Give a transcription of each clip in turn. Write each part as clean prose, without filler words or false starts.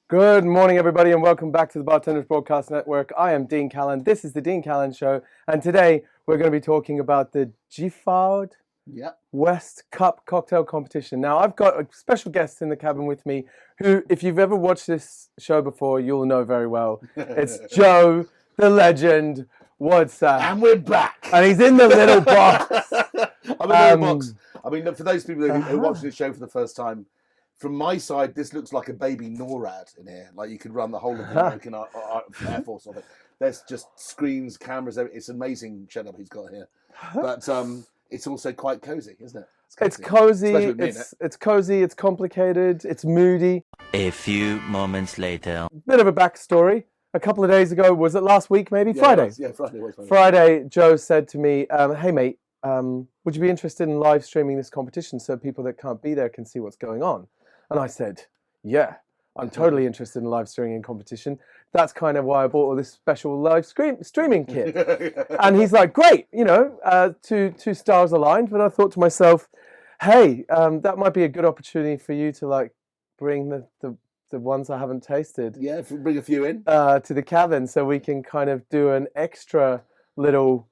Good morning, everybody, and welcome back to the Bartenders Broadcast Network. I am Dean Callan. This is the Dean Callan Show, and today we're going to be talking about the Giffard West Cup cocktail competition. Now, I've got a special guest in the cabin with me who, if you've ever watched this show before, you'll know very well. It's Joe, the legend, Wadsack. And we're back. And he's in the little box. I'm in the little box. I mean, for those people who are watching the show for the first time, from my side, this looks like a baby NORAD in here. Like you could run the whole of the American Air Force of it. There's just screens, cameras. It's an amazing setup he's got here. But it's also quite cozy, isn't it? It's cozy. It's cozy. It's complicated. It's moody. A few moments later. Bit of a backstory. A couple of days ago, was it last week? Maybe Friday. Friday. Friday, Joe said to me, "Hey mate, would you be interested in live streaming this competition so people that can't be there can see what's going on?" And I said, "Yeah, I'm totally interested in live streaming competition. That's kind of why I bought all this special live streaming kit." And he's like, "Great, two stars aligned." But I thought to myself, "Hey, that might be a good opportunity for you to like bring the ones I haven't tasted. Yeah, bring a few in to the cabin so we can kind of do an extra little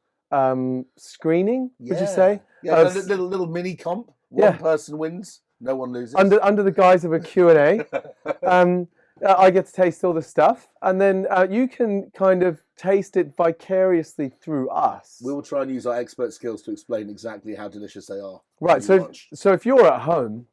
screening. Would you say? Yeah, a little mini comp. One person wins. No one loses. Under the guise of a Q&A, I get to taste all the stuff, and then you can kind of taste it vicariously through us. We will try and use our expert skills to explain exactly how delicious they are. Right. So if you're at home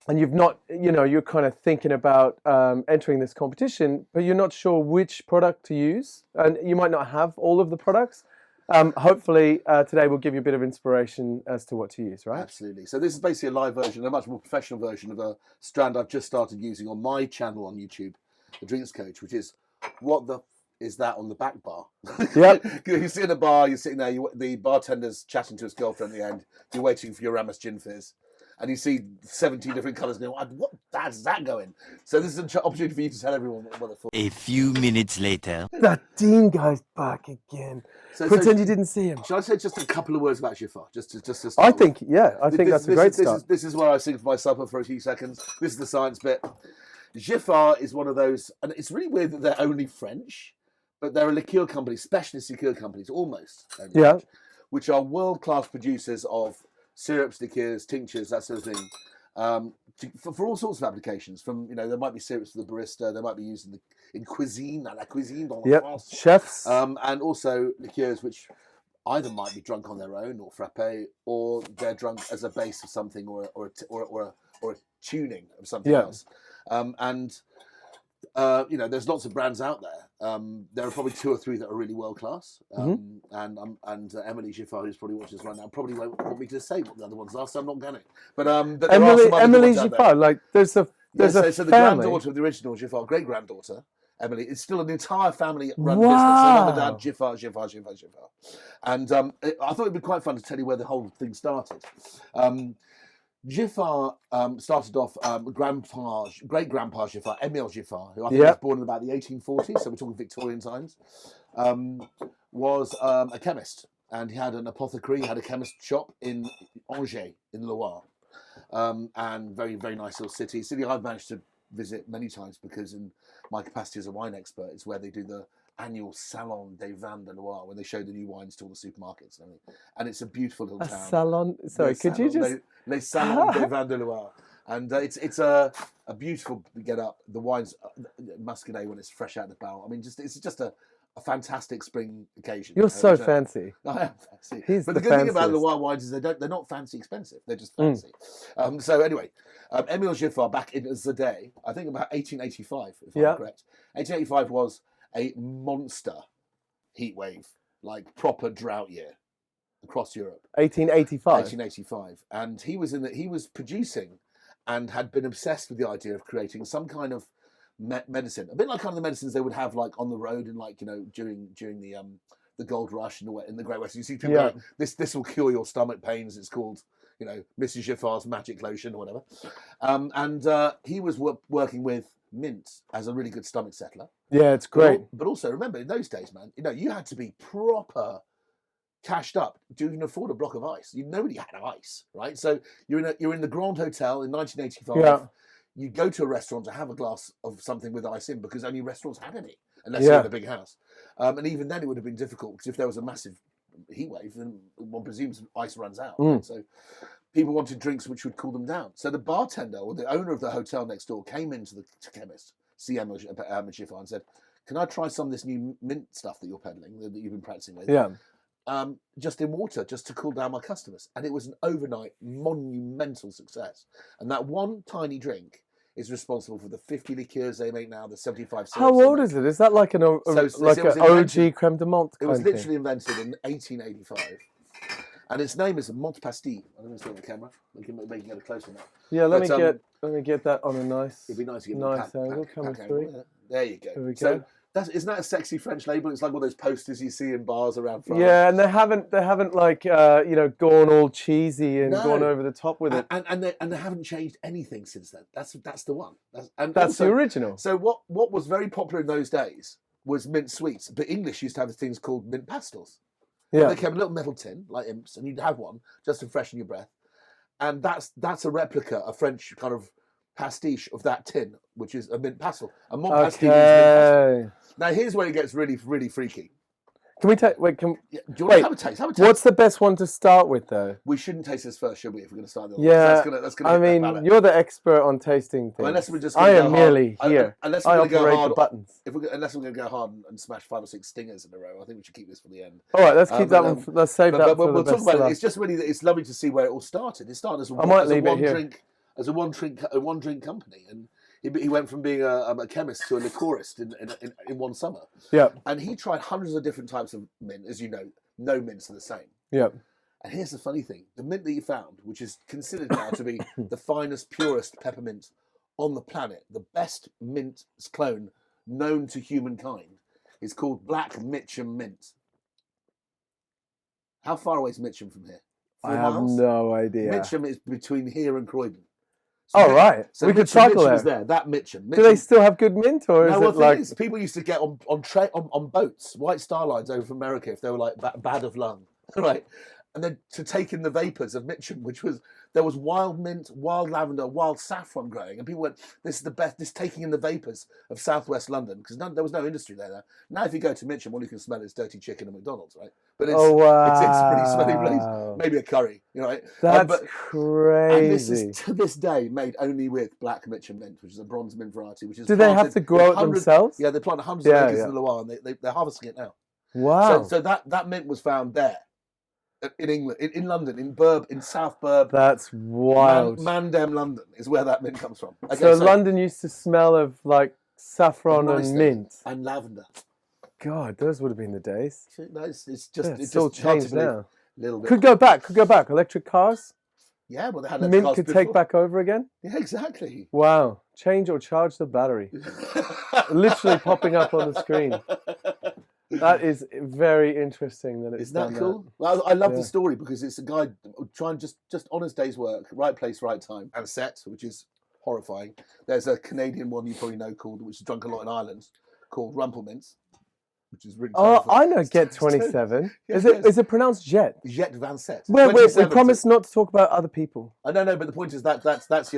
and you've not, you're kind of thinking about entering this competition, but you're not sure which product to use, and you might not have all of the products. Hopefully today will give you a bit of inspiration as to what to use, right? Absolutely. So this is basically a live version, a much more professional version of a strand I've just started using on my channel on YouTube, The Drinks Coach, which is what the is that on the back bar? Yeah. You sit in a bar, you're sitting there, the bartender's chatting to his girlfriend at the end, you're waiting for your Ramos gin fizz, and you see 17 different colours going, what does that go in? So this is an opportunity for you to tell everyone what it's for. A few minutes later. That Dean guy's back again. Pretend you didn't see him. Shall I say just a couple of words about Giffard? Just to start I think that's a great start. This is where I sing for my supper for a few seconds. This is the science bit. Giffard is one of those, and it's really weird that they're only French, but they're a liqueur company, specialist liqueur companies, almost. French, which are world-class producers of syrups, liqueurs, tinctures, that sort of thing, for all sorts of applications. From there might be syrups for the barista, they might be used in cuisine, la cuisine dans la France. Chefs, and also liqueurs which either might be drunk on their own or frappé, or they're drunk as a base of something or a tuning of something else. There's lots of brands out there. There are probably 2 or 3 that are really world class. And Emily Giffard, who's probably watching this right now, probably won't want me to say what the other ones are, so I'm not going to. But Emily Giffard, like there's a the granddaughter of the original Giffard, great granddaughter. Emily, it's still an entire family-run business. So mum and dad, Giffard. And I thought it'd be quite fun to tell you where the whole thing started. Giffard started off great-grandpa Giffard, Emile Giffard, who I think was born in about the 1840s, so we're talking Victorian times, was a chemist, and he had an apothecary, he had a chemist shop in Angers, in Loire, and very, very nice little city I've managed to visit many times because in my capacity as a wine expert, it's where they do the annual Salon des Vins de Loire, when they show the new wines to all the supermarkets and everything. And it's a beautiful little town. Salon? Sorry, could you just... Les Salons des Vins de Loire. And it's a beautiful get-up. The wines, Muscadet when it's fresh out of the barrel. I mean, it's just a fantastic spring occasion. You're so fancy. I am fancy. But the good thing about Loire wines is they're not fancy expensive. They're just fancy. So anyway, Emile Giffard back in the day, I think about 1885, if I'm correct. 1885 was a monster heat wave, like proper drought year across Europe. 1885. And he was producing and had been obsessed with the idea of creating some kind of medicine, a bit like kind of the medicines they would have like on the road and like during the the gold rush in the Great West. You see people going, this will cure your stomach pains. It's called, Mrs. Giffard's magic lotion or whatever. And he was working with mint as a really good stomach settler. Yeah, it's great. But also remember, in those days, man, you had to be proper cashed up to even afford a block of ice. Nobody had ice, right? So you're in the Grand Hotel in 1985. Yeah. You go to a restaurant to have a glass of something with ice in because only restaurants had any, unless you're in a big house. And even then, it would have been difficult because if there was a massive heat wave, then one presumes ice runs out. Right? So people wanted drinks which would cool them down. So the bartender or the owner of the hotel next door came into the chemist, C.M. Giffard, and said, "Can I try some of this new mint stuff that you're peddling, that you've been practicing with? Yeah. Just in water, just to cool down my customers." And it was an overnight monumental success. And that one tiny drink is responsible for the 50 liqueurs they make now, the 75 syrups. How old is it? Is that like an OG creme de menthe? It was literally invented in 1885. And its name is Mont Pastis. I'm going to show the camera. We can get a close on that. Yeah, let me get that on a nice. It'd be nice to get nice angle coming through. Angle. There you go. There we So go. isn't that a sexy French label? It's like one of those posters you see in bars around France. Yeah, and they haven't like gone all cheesy and gone over the top with it. And they haven't changed anything since then. That's the one. That's the original. So what was very popular in those days was mint sweets, but English used to have things called mint pastels. Yeah, they came in a little metal tin like imps, and you'd have one just to freshen your breath. And that's a replica, a French kind of pastiche of that tin, which is a mint pastel. A Mont Pastis means mint pastel. Now here's where it gets really, really freaky. Can we take? Wait, do you want to have a taste? Have a taste. What's the best one to start with, though? We shouldn't taste this first, should we? If we're going to start the yeah, that's gonna you're the expert on tasting things. Unless we're just I am merely here. Unless I we're going to operate go hard. the buttons. Unless we're going to go hard and smash 5 or 6 stingers in a row, I think we should keep this for the end. All right, let's keep that one. Let's save that for we'll the talk best about it. It's just really, it's lovely to see where it all started. It started as a one drink company, and he went from being a chemist to a liquorist in one summer. Yeah. And he tried hundreds of different types of mint. As you know, no mints are the same. Yeah. And here's the funny thing. The mint that he found, which is considered now to be the finest, purest peppermint on the planet, the best mint clone known to humankind, is called Black Mitcham Mint. How far away is Mitcham from here? 4 miles? I have no idea. Mitcham is between here and Croydon. Right. So we could cycle Mitcham there. is that Mitcham. Do they still have good mint, or is no, it like people used to get on boats, White Star Lines over from America if they were like bad of lung, right? And then to take in the vapours of Mitcham, there was wild mint, wild lavender, wild saffron growing, and people went, "This is the best. This taking in the vapours of southwest London," because there was no industry there. Now, if you go to Mitcham, all you can smell is dirty chicken and McDonald's, right? But it's a pretty smelly place. Maybe a curry, right? That's crazy. And this is to this day made only with Black Mitcham mint, which is a bronze mint variety. Which is do they have to grow it themselves? Yeah, they plant hundreds of acres in the Loire, and they're harvesting it now. Wow. So that mint was found there. In England, in London, in South Burb. That's wild. Mandem, London, is where that mint comes from. Okay, so London used to smell of like saffron and mint. And lavender. God, those would have been the days. No, it's just it's all changed now. A little bit. Could go back. Electric cars? Yeah, well, they had electric mint cars could before. take back over again? Yeah, exactly. Wow. Change or charge the battery. Literally popping up on the screen. That is very interesting that it's Isn't that cool? Well, I love the story because it's a guy trying just on his day's work, right place, right time, and set, which is horrifying. There's a Canadian one you probably know which is drunk a lot in Ireland, called Rumpelmints, which is really terrifying. I know Get 27. Is it pronounced Jet? Jet Van Set. Wait, we promised not to talk about other people. I don't know, but the point is that's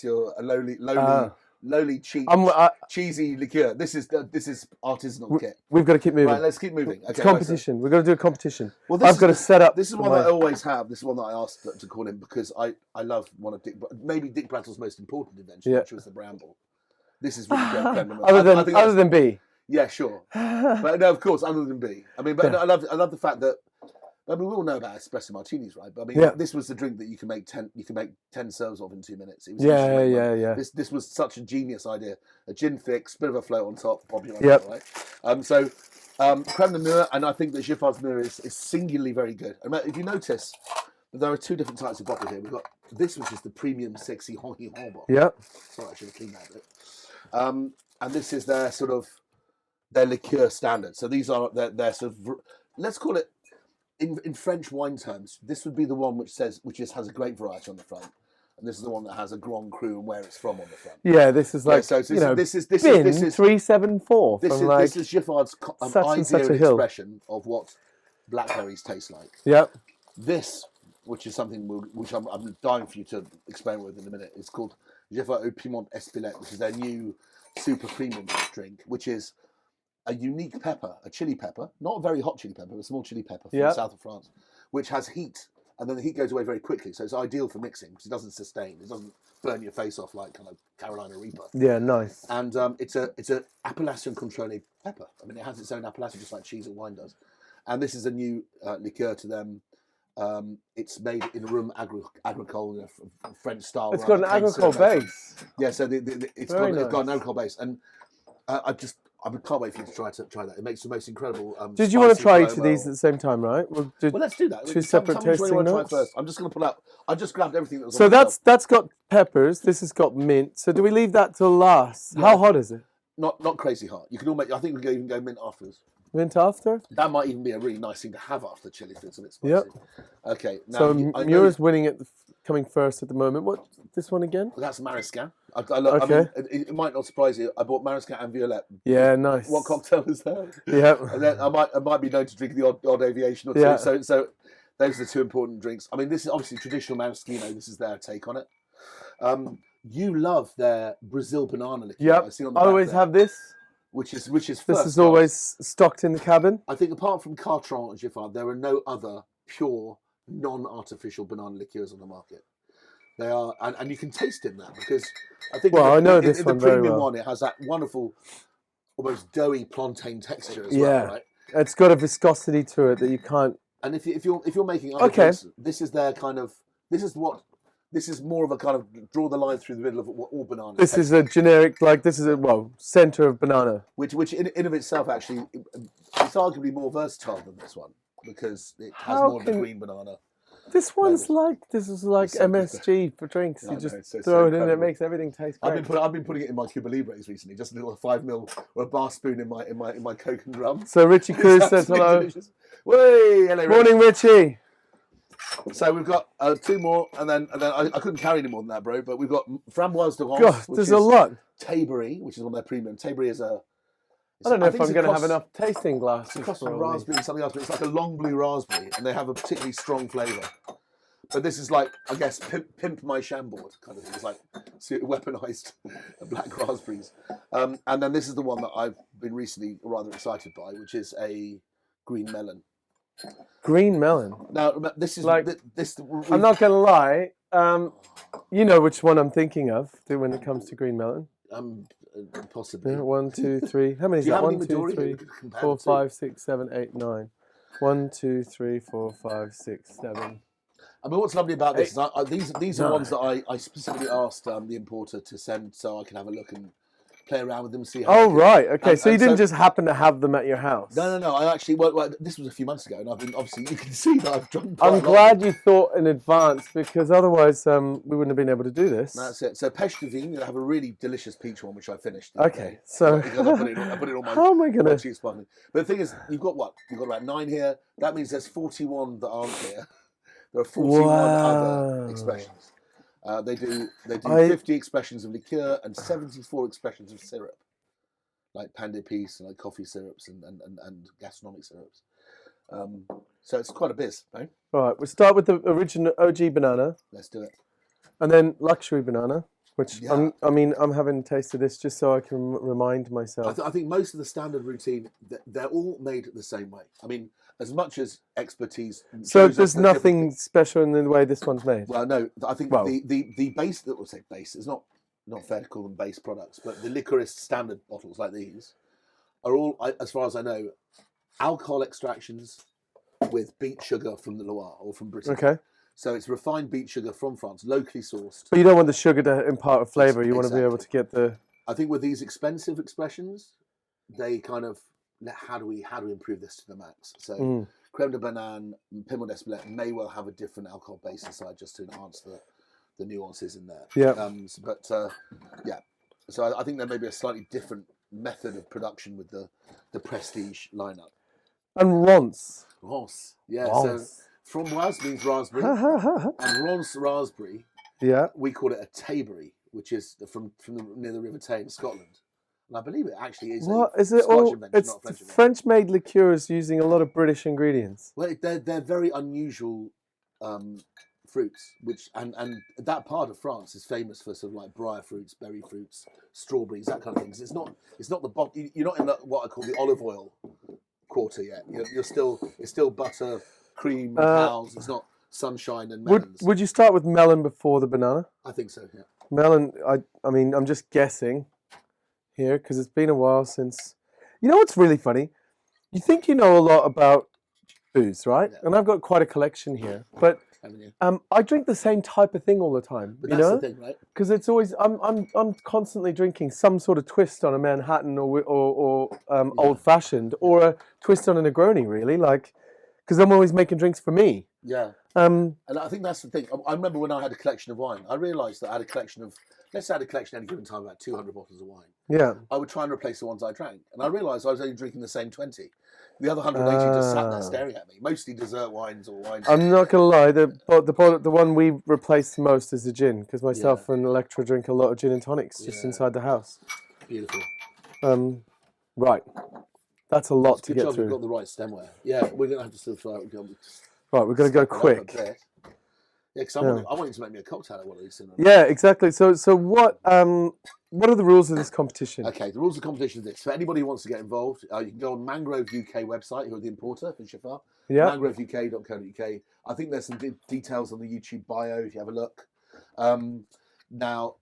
your lowly cheesy liqueur. This is artisanal kit. We've got to keep moving. Right, let's keep moving. Okay, it's competition. We've got to do a competition. Well, I've got to set up. This is one that I always have. This is one that I asked to call him because I love one of Dick Brattle's most important inventions, which was the bramble. This is really great. other than B. Yeah, sure. But no, of course, other than B. I mean, but I love the fact that. I mean, we all know about espresso martinis, right? But I mean, this was the drink that you can make 10 serves of in 2 minutes. It was yeah. This was such a genius idea. A gin fix, bit of a float on top, pop your own, right? So creme de noix, and I think that Giffard's noix is singularly very good. And if you notice, there are 2 different types of bottle here. We've got this, which is the premium, sexy honky honk bottle. Yeah. Sorry, I should have cleaned that a bit. And this is their sort of they're liqueur standard. So these are they're sort of, let's call it in French wine terms. This would be the one which has a grape variety on the front, and this is the one that has a Grand Cru and where it's from on the front. Yeah, this is like this is 374. This is Giffard's ideal expression of what blackberries taste like. Yep. This, which is something which I'm dying for you to experiment with in a minute, is called Giffard au Piment Espelette, which is their new super premium drink, which is a unique pepper, a chili pepper, not a very hot chili pepper, but a small chili pepper from the south of France, which has heat, and then the heat goes away very quickly. So it's ideal for mixing because it doesn't sustain, it doesn't burn your face off like kind of Carolina Reaper. Yeah, nice. And it's a Appellation contrôlée pepper. I mean, it has its own appellation, just like cheese and wine does. And this is a new liqueur to them. It's made in Rum Agricole, French style. It's got an agricole base. Yeah, so it's got an agricole base, and I can't wait for you to try that. It makes the most incredible. Did you want to try each of these at the same time, right? Well, let's do that. Two separate tasting notes. First. I'm just going to pull out. I just grabbed everything that was. So that's got peppers. This has got mint. So do we leave that till last? Yeah. How hot is it? Not crazy hot. You can all make. I think we can even go mint afterwards. Mint after? That might even be a really nice thing to have after chili if it's a bit spicy. Yep. Okay. Now, so Muir's winning at coming first at the moment. What this one again? Well, that's Mariscan. I mean, it might not surprise you. I bought Mariscan and Violette. Yeah, nice. What cocktail is that? Yeah. And then I might be known to drink the odd aviation or two. Yeah. So those are the two important drinks. I mean, this is obviously traditional maraschino. This is their take on it. You love their Brazil banana liqueur. Yep. I always have this. Which is first this is always stocked in the cabin. I think apart from Cartron and Giffard, there are no other pure, non-artificial banana liqueurs on the market. They are, and you can taste in that because I think. Well, I know this one very well. The premium one, it has that wonderful, almost doughy plantain texture as well, right? It's got a viscosity to it that you can't. And if you're making other drinks, this is their kind of This is more of a kind of draw the line through the middle of all bananas. This is a generic, this is a center of banana. Which in of itself actually, it's arguably more versatile than this one because it has more of the green banana. This one's this is like so MSG for drinks. You just throw it in, it makes everything taste great. I've been putting it in my Cuba Libres recently, just a little 5 ml or a bar spoon in my Coke and rum. So Richie Cruz says hello. Way, hello, morning, Richie. So we've got 2 more, and then I couldn't carry any more than that, bro. But we've got Framboise de Rance. God, there's a lot. Tabery, which is one of their premium. Tabery is a. I don't know if I'm going to have enough tasting glasses. It's a cross from raspberry and something else, but it's like a long blue raspberry, and they have a particularly strong flavour. But this is like, I guess, pimp my Chambord kind of thing. It's like weaponised black raspberries. And then this is the one that I've been recently rather excited by, which is a green melon. Green melon. Now this is this. I'm not going to lie. You know which one I'm thinking of when it comes to green melon. Possibly. 1, 2, 3. How many is that? 1, 2, 3, 4, 5, 6, 7, 8, 9. 1, 2, 3, 4, 5, 6, 7. I mean, what's lovely about this is these are ones that I specifically asked the importer to send so I can have a look and play around with them, see how. Oh right, okay. So you didn't just happen to have them at your house? No. I actually this was a few months ago, and I've been obviously you can see that I've drunk. I'm glad you thought in advance because otherwise we wouldn't have been able to do this. That's it. So Pêche de Vigne, I have a really delicious peach one which I finished. Okay, so I put it on my. How am I gonna? But the thing is, you've got what? You've got about 9 here. That means there's 41 that aren't here. There are 41 other expressions. They do 50 expressions of liqueur and 74 expressions of syrup, like pain d'épices and like coffee syrups and gastronomic syrups. So it's quite a biz, right? All right, we'll start with the original OG banana. Let's do it. And then luxury banana, which I'm having a taste of this just so I can remind myself. I think most of the standard routine, they're all made the same way. I mean, as much as expertise. So there's nothing special in the way this one's made? Well, no. I think the base, that we'll say base, is not fair to call them base products, but the liquorist standard bottles like these are all, as far as I know, alcohol extractions with beet sugar from the Loire or from Britain. Okay. So it's refined beet sugar from France, locally sourced. But you don't want the sugar to impart a flavour. You want to be able to get the... I think with these expensive expressions, they kind of, how do we improve this to the max? So creme de banane, piment d'Espelette may well have a different alcohol base inside just to enhance the nuances in there. Yeah. So I think there may be a slightly different method of production with the prestige lineup. And Ronce. Ronce, yeah. Ronce. So framboise means raspberry, and Ronce raspberry. Yeah. We call it a Tayberry, which is from near the River Tay in Scotland. And I believe it actually is What a is it? Scotch All invention, it's not a French invention. French-made liqueurs using a lot of British ingredients. Well, they're very unusual fruits, which and that part of France is famous for sort of like briar fruits, berry fruits, strawberries, that kind of thing. 'Cause it's not you're not in what I call the olive oil quarter yet. It's still butter, cream, and cows. It's not sunshine and melons. Would you start with melon before the banana? I think so. Yeah. Melon. I mean, I'm just guessing here because it's been a while since. You know what's really funny? You think you know a lot about booze, right? Yeah. And I've got quite a collection here, but I drink the same type of thing all the time. But you that's know, the thing, right? because it's always I'm constantly drinking some sort of twist on a Manhattan or old fashioned or a twist on a Negroni, really, like because I'm always making drinks for me. Yeah. And I think that's the thing. I remember when I had a collection of wine, I realised that I had a collection of, let's say I had a collection at any given time about 200 bottles of wine. Yeah. I would try and replace the ones I drank. And I realised I was only drinking the same 20. The other 180 just sat there staring at me, mostly dessert wines or wines. I'm not going to lie, the one we replace the most is the gin, because myself and Electra drink a lot of gin and tonics just inside the house. Beautiful. Right. That's a lot to Good get job through. you've got the right stemware. Yeah, we're going to have to sort of Right, we're going to go quick. Yeah, because I want you to make me a cocktail at one of these. Yeah, exactly. So what are the rules of this competition? Okay, the rules of the competition are this. For anybody who wants to get involved, you can go on Mangrove UK website, who are the importer for Giffard. Yeah. mangroveuk.co.uk. I think there's some details on the YouTube bio if you have a look. Now,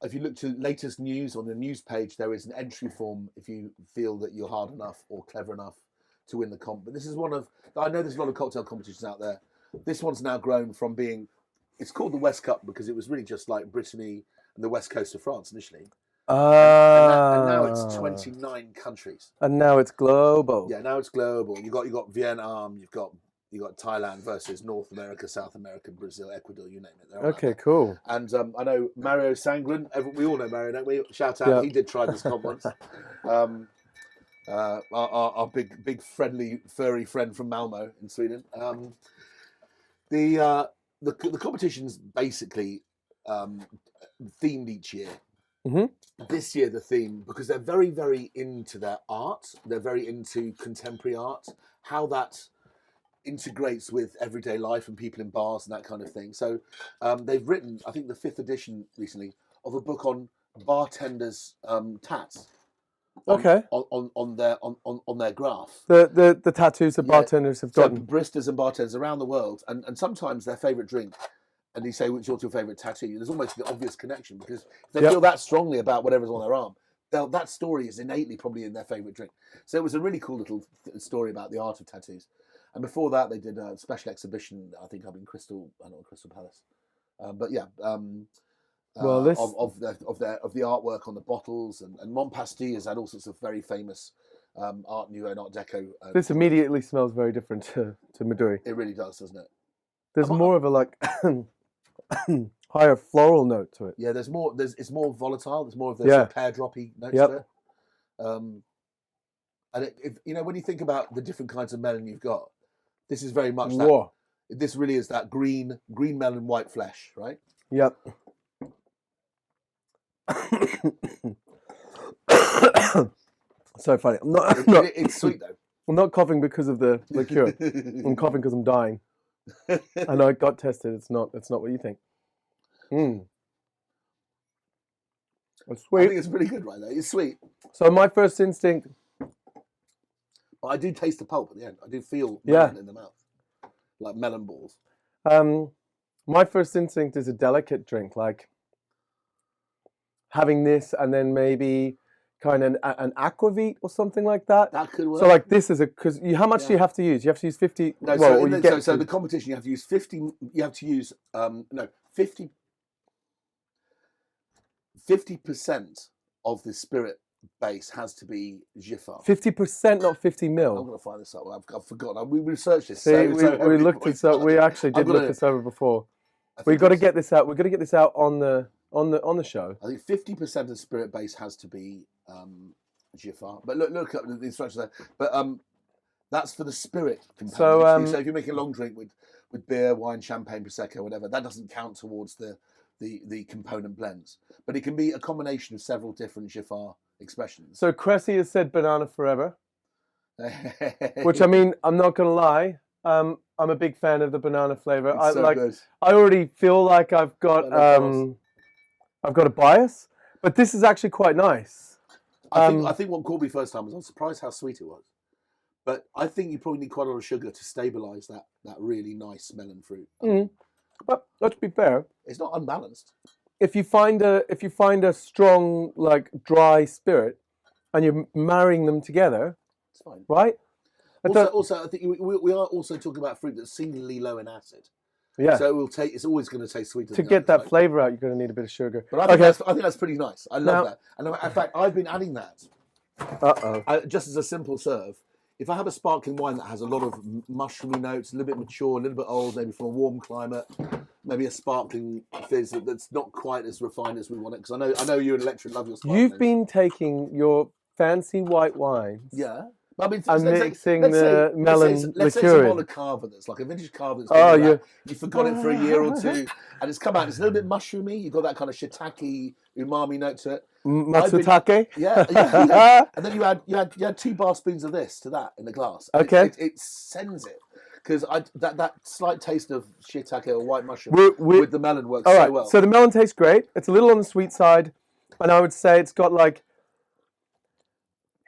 if you look to latest news on the news page, there is an entry form if you feel that you're hard enough or clever enough to win the comp. But this is I know there's a lot of cocktail competitions out there. This one's now grown from it's called the West Cup because it was really just like Brittany and the west coast of France initially. And now it's 29 countries. And now it's global. Yeah, now it's global. You got Vietnam, you've got Thailand versus North America, South America, Brazil, Ecuador, you name it. Okay, cool. And I know Mario Sangren. We all know Mario, don't we? Shout out. Yeah. He did try this comp once. Our big friendly furry friend from Malmo in Sweden. The competition's basically themed each year. Mm-hmm. This year the theme, because they're very, very into their art, they're very into contemporary art, how that integrates with everyday life and people in bars and that kind of thing. So they've written, I think, the 5th edition recently of a book on bartenders' tats. On their graph. The tattoos that bartenders have gotten. So baristas and bartenders around the world, and sometimes their favourite drink. And you say, what's your favourite tattoo? There's almost an obvious connection because if they feel that strongly about whatever's on their arm, that story is innately probably in their favourite drink. So it was a really cool little story about the art of tattoos. And before that, they did a special exhibition, I think, up in Crystal Palace. Of the artwork on the bottles, and Montpastis has had all sorts of very famous Art Nouveau and Art Deco. This immediately smells very different to Maduri. It really does, doesn't it? There's more of a higher floral note to it. Yeah, it's more volatile. There's more of the sort of pear droppy notes to it. And when you think about the different kinds of melon you've got, this is very much that. Whoa. This really is that green melon, white flesh, right? Yep. So funny. It's sweet though. I'm not coughing because of the liqueur. I'm coughing because I'm dying. I know it got tested. It's not what you think. It's sweet. I think it's pretty good right there. It's sweet. So my first instinct. Well, I do taste the pulp at the end. I do feel melon in the mouth, like melon balls. My first instinct is a delicate drink, like having this and then maybe kind of an aquavit or something like that. That could work. So like this is because how much do you have to use? You have to use 50. No, so the competition you have to use 50. You have to use 50% of the spirit base has to be Giffard. 50%, not 50 mil. I'm going to find this up. I've forgotten. We researched this. See, we looked this up. We actually did look this over before. We've got to get this out. We've got to get this out on the show. I think 50% of spirit base has to be Giffard. But look up the instructions there. But that's for the spirit component. So if you're making a long drink with beer, wine, champagne, prosecco, whatever, that doesn't count towards the component blends. But it can be a combination of several different Giffard expressions. So Cressy has said banana forever, which I mean, I'm not going to lie. I'm a big fan of the banana flavor. Good. I already feel like I've got a bias, but this is actually quite nice. I think what caught me first time was I was surprised how sweet it was. But I think you probably need quite a lot of sugar to stabilise that really nice melon fruit. But let's be fair. It's not unbalanced. If you find a strong, like, dry spirit, and you're marrying them together, It's fine. right? Also, I think we are also talking about fruit that's singularly low in acid. Yeah. So it's always going to taste sweeter. To get that flavour out, you're going to need a bit of sugar. But I think that's pretty nice. I love that. And in fact, I've been adding that. Just as a simple serve. If I have a sparkling wine that has a lot of mushroomy notes, a little bit mature, a little bit old, maybe from a warm climate, maybe a sparkling fizz that's not quite as refined as we want it, because I know you and Electra love your sparkling. You've been taking your fancy white wines. Yeah. I mean, I'm mixing the melon let's say liqueur it's in. a cava that's like a vintage cava that's you forgot it for a year or two, and it's come out. It's a little bit mushroomy. You've got that kind of shiitake umami note to it. Matsutake? Yeah. And then you had 2 bar spoons of this to that in the glass. Okay. It sends it. Because that slight taste of shiitake or white mushroom with the melon works so well. So the melon tastes great. It's a little on the sweet side, and I would say it's got like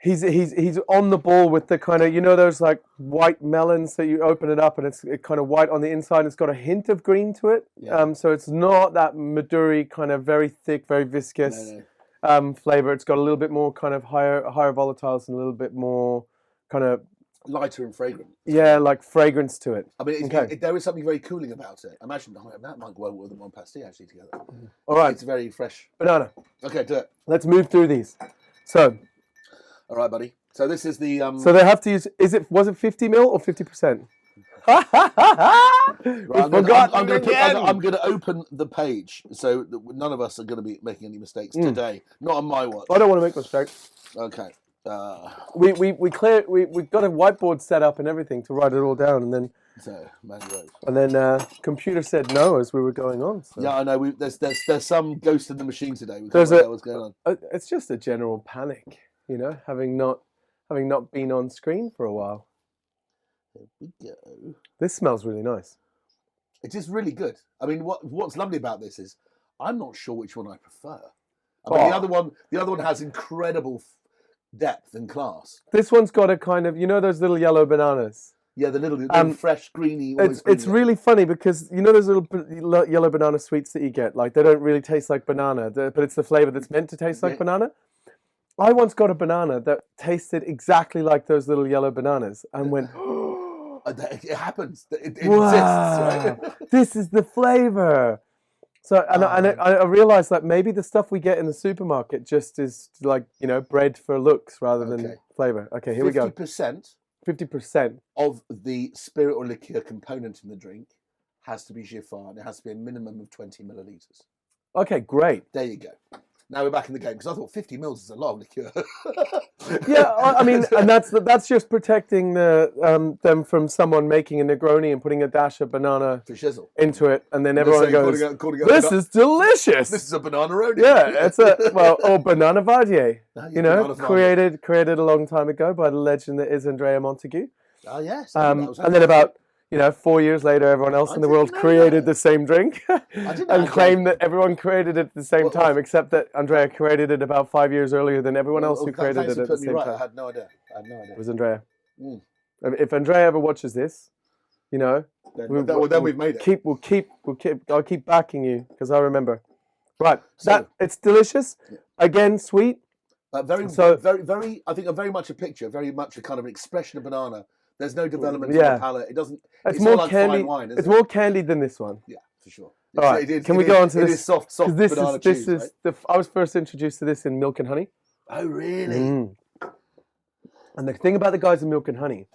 he's on the ball with the kind of, you know, those like white melons that you open it up and it's kind of white on the inside. It's got a hint of green to it. Yeah. So it's not that Maduri kind of very thick, very viscous flavor. It's got a little bit more kind of higher volatiles and a little bit more kind of lighter and fragrant. Yeah, like fragrance to it. I mean, there is something very cooling about it. Imagine that might go well with the Mon Pastis actually together. All right. It's very fresh. Banana. Okay, do it. Let's move through these. So. All right, buddy. So this is the. So they have to use. Was it 50 ml or 50%? I'm going to open the page, so none of us are going to be making any mistakes today. Not on my watch. I don't want to make mistakes. Okay. We've got a whiteboard set up and everything to write it all down, and then. Computer said no as we were going on. So. Yeah, I know. There's some ghost in the machine today. We can't work out what's going on. It's just a general panic. You know, having not been on screen for a while. Here we go. This smells really nice. It is really good. I mean, what's lovely about this is I'm not sure which one I prefer. I mean, the other one has incredible depth and class. This one's got a kind of, you know, those little yellow bananas. Yeah, the little fresh, greeny. It's really funny because you know those little yellow banana sweets that you get. Like they don't really taste like banana, but it's the flavor that's meant to taste like banana. I once got a banana that tasted exactly like those little yellow bananas and went, it happens. It wow, exists, right? This is the flavor. So, and I realized that maybe the stuff we get in the supermarket just is like, you know, bred for looks rather than flavor. Okay, here we go. 50% of the spirit or liqueur component in the drink has to be Giffard. It has to be a minimum of 20 millilitres. Okay, great. There you go. Now we're back in the game because I thought 50 mils is a lot of liqueur. Yeah, I mean, and that's just protecting them from someone making a Negroni and putting a dash of banana into it, and then everyone goes, "This is delicious. This is a banana-roni." Yeah, it's or banana vadier. You know, created a long time ago by the legend that is Andrea Montague. Oh yes. And then about 4 years later, everyone else in the world created the same drink and claimed that everyone created it at the same time, except that Andrea created it about 5 years earlier than everyone else who created it at the same time. I had no idea. It was Andrea. If Andrea ever watches this, then we've made it. I'll keep backing you because I remember. Right, it's delicious. Again, sweet. Very. I think very much a picture, very much a kind of an expression of banana. There's no development in the palate. It doesn't. It's more like candy. Fine wine, it's more candied than this one. Yeah, for sure. All right. Can we go on to this? It is soft banana cheese. I was first introduced to this in Milk and Honey. Oh, really? And the thing about the guys in Milk and Honey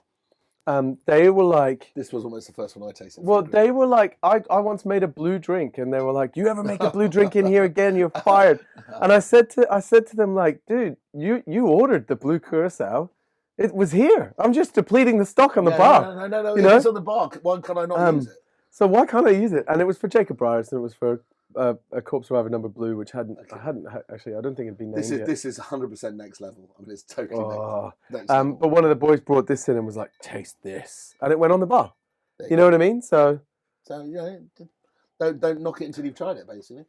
they were like, This was almost the first one I tasted. well, they were like, I once made a blue drink, and they were like, you ever make a blue drink in here again, you're fired. And I said to them, like, dude, you ordered the blue curacao. It was here. I'm just depleting the stock on the bar. No. You know? It's on the bar. Why can I not use it? So why can't I use it? And it was for Jacob Briars, and it was for a Corpse Survivor number blue, which I don't think it'd been named yet. This is 100% next level. I mean, it's totally next level. level. But one of the boys brought this in and was like, taste this. And it went on the bar. You know what I mean? So yeah, don't knock it until you've tried it, basically.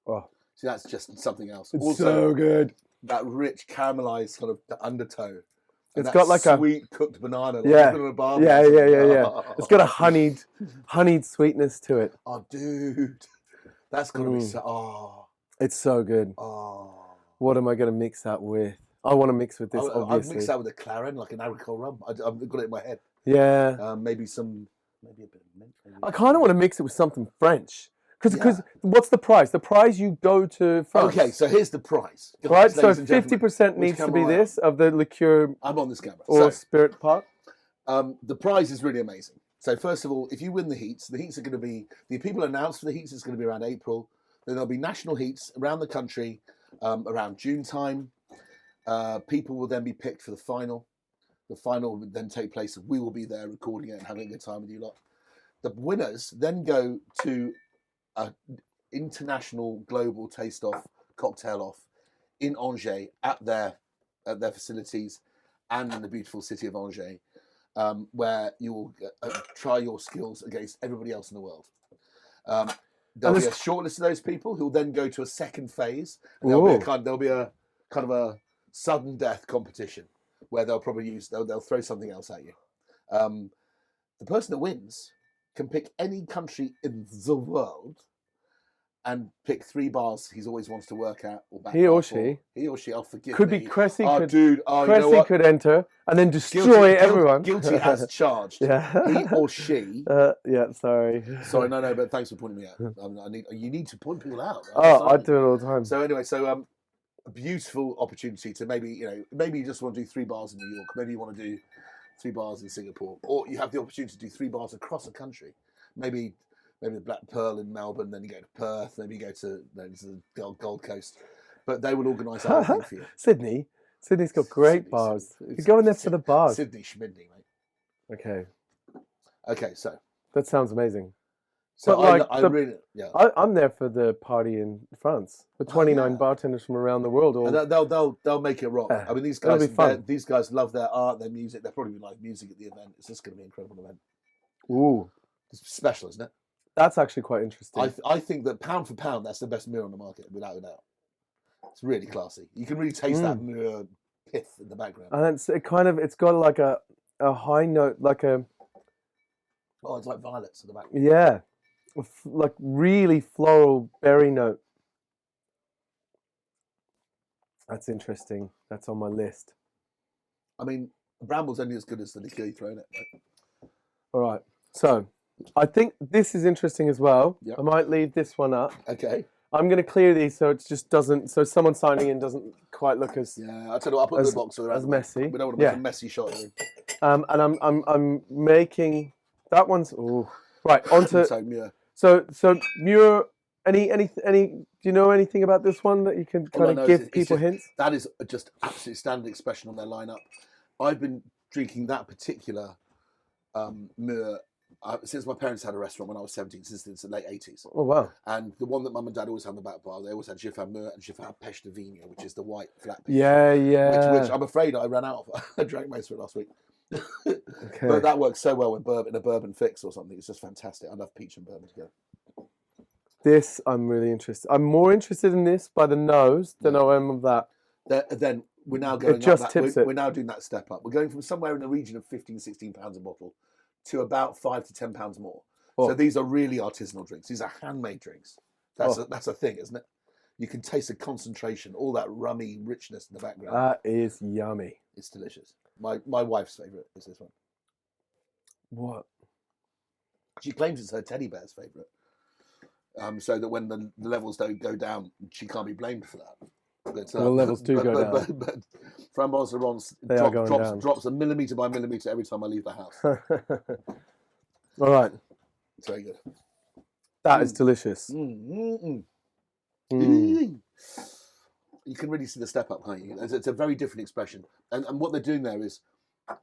Oh. See, that's just something else. It's also, so good. That rich caramelized kind of undertone. It's got like sweet cooked banana. Like yeah. Yeah. It's got a honeyed sweetness to it. Oh, dude, that's gonna be so. Oh, it's so good. Oh, what am I gonna mix that with? I want to mix with this. Obviously, I'd mix that with a Claren, like an agricole rum. I've got it in my head. Yeah. Maybe a bit of mint. I kind of want to mix it with something French. Because what's the price? The price you go to France. Okay, so here's the price. Right, so 50% needs to be this of the liqueur. I'm on this camera. Or spirit pot. The prize is really amazing. So first of all, if you win the heats are going to be, the people announced for the heats is going to be around April. Then there'll be national heats around the country around June time. People will then be picked for the final. The final will then take place. We will be there recording it and having a good time with you lot. The winners then go to an international global taste-off, cocktail-off in Angers at their facilities and in the beautiful city of Angers, where you will try your skills against everybody else in the world. There'll be a short list of those people who will then go to a second phase. And there'll be a kind of a sudden death competition where they'll probably they'll throw something else at you. The person that wins can pick any country in the world and pick 3 bars he always wants to work at. Or he or she, I'll forgive could me. be Cressy. Cressy could enter and then destroy everyone. Guilty as charged. Yeah. He or she. Sorry, no, but thanks for pointing me out. You need to point people out. Right? I do it all the time. So anyway, a beautiful opportunity to maybe you just want to do 3 bars in New York. Maybe you want to do 3 bars in Singapore, or you have the opportunity to do 3 bars across the country. Maybe the Black Pearl in Melbourne, then you go to Perth, then you go to the Gold Coast. But they will organise that thing for you. Sydney's got great bars. You go in there for the bars. Sydney Schmidney, mate. Okay, so that sounds amazing. So but I'm there for the party in France with 29 bartenders from around the world. And they'll make it rock. I mean, these guys love their art, their music. They'll probably be live music at the event. It's just going to be an incredible event. Ooh, it's special, isn't it? That's actually quite interesting. I think that pound for pound, that's the best mirror on the market, without a doubt. It's really classy. You can really taste that mirror pith in the background. And it's got like a high note, like a. Oh, it's like violets in the back. Yeah, like really floral berry note. That's interesting. That's on my list. I mean, Bramble's only as good as the liqueur you throw in it, right? All right. So, I think this is interesting as well. Yep. I might leave this one up. Okay. I'm going to clear these so it just doesn't. So someone signing in doesn't quite look as. Yeah, I'll tell you what. I'll put the box as messy. We don't want to make a messy shot here. And I'm making that one's. Oh, right. Onto. So Muir. Any? Do you know anything about this one that you can kind of give people hints? That is just absolutely standard expression on their lineup. I've been drinking that particular Muir since my parents had a restaurant when I was 17, since the late 80s. Oh, wow. And the one that Mum and Dad always had in the back bar, they always had Giffard Muir and Giffard Pêche de Vigne, which is the white flat piece. Yeah. Which I'm afraid I ran out of. I drank most of it last week. Okay. But that works so well in a bourbon fix or something. It's just fantastic. I love peach and bourbon together. This, I'm really interested. I'm more interested in this by the nose than I am of that. Then we're now going it just up tips we're now doing that step up. We're going from somewhere in the region of 15, 16 pounds a bottle to about 5 to 10 pounds more. Oh. So these are really artisanal drinks. These are handmade drinks. That's a thing, isn't it? You can taste the concentration, all that rummy richness in the background. That is yummy. It's delicious. My wife's favourite is this one. What? She claims it's her teddy bear's favourite. So that when the levels don't go down, she can't be blamed for that. But, the levels do go down. But Framboise Laurence They are going down. drops a millimetre by millimetre every time I leave the house. All right. It's very good. That is delicious. You can really see the step up, can't you? It's a very different expression. And what they're doing there is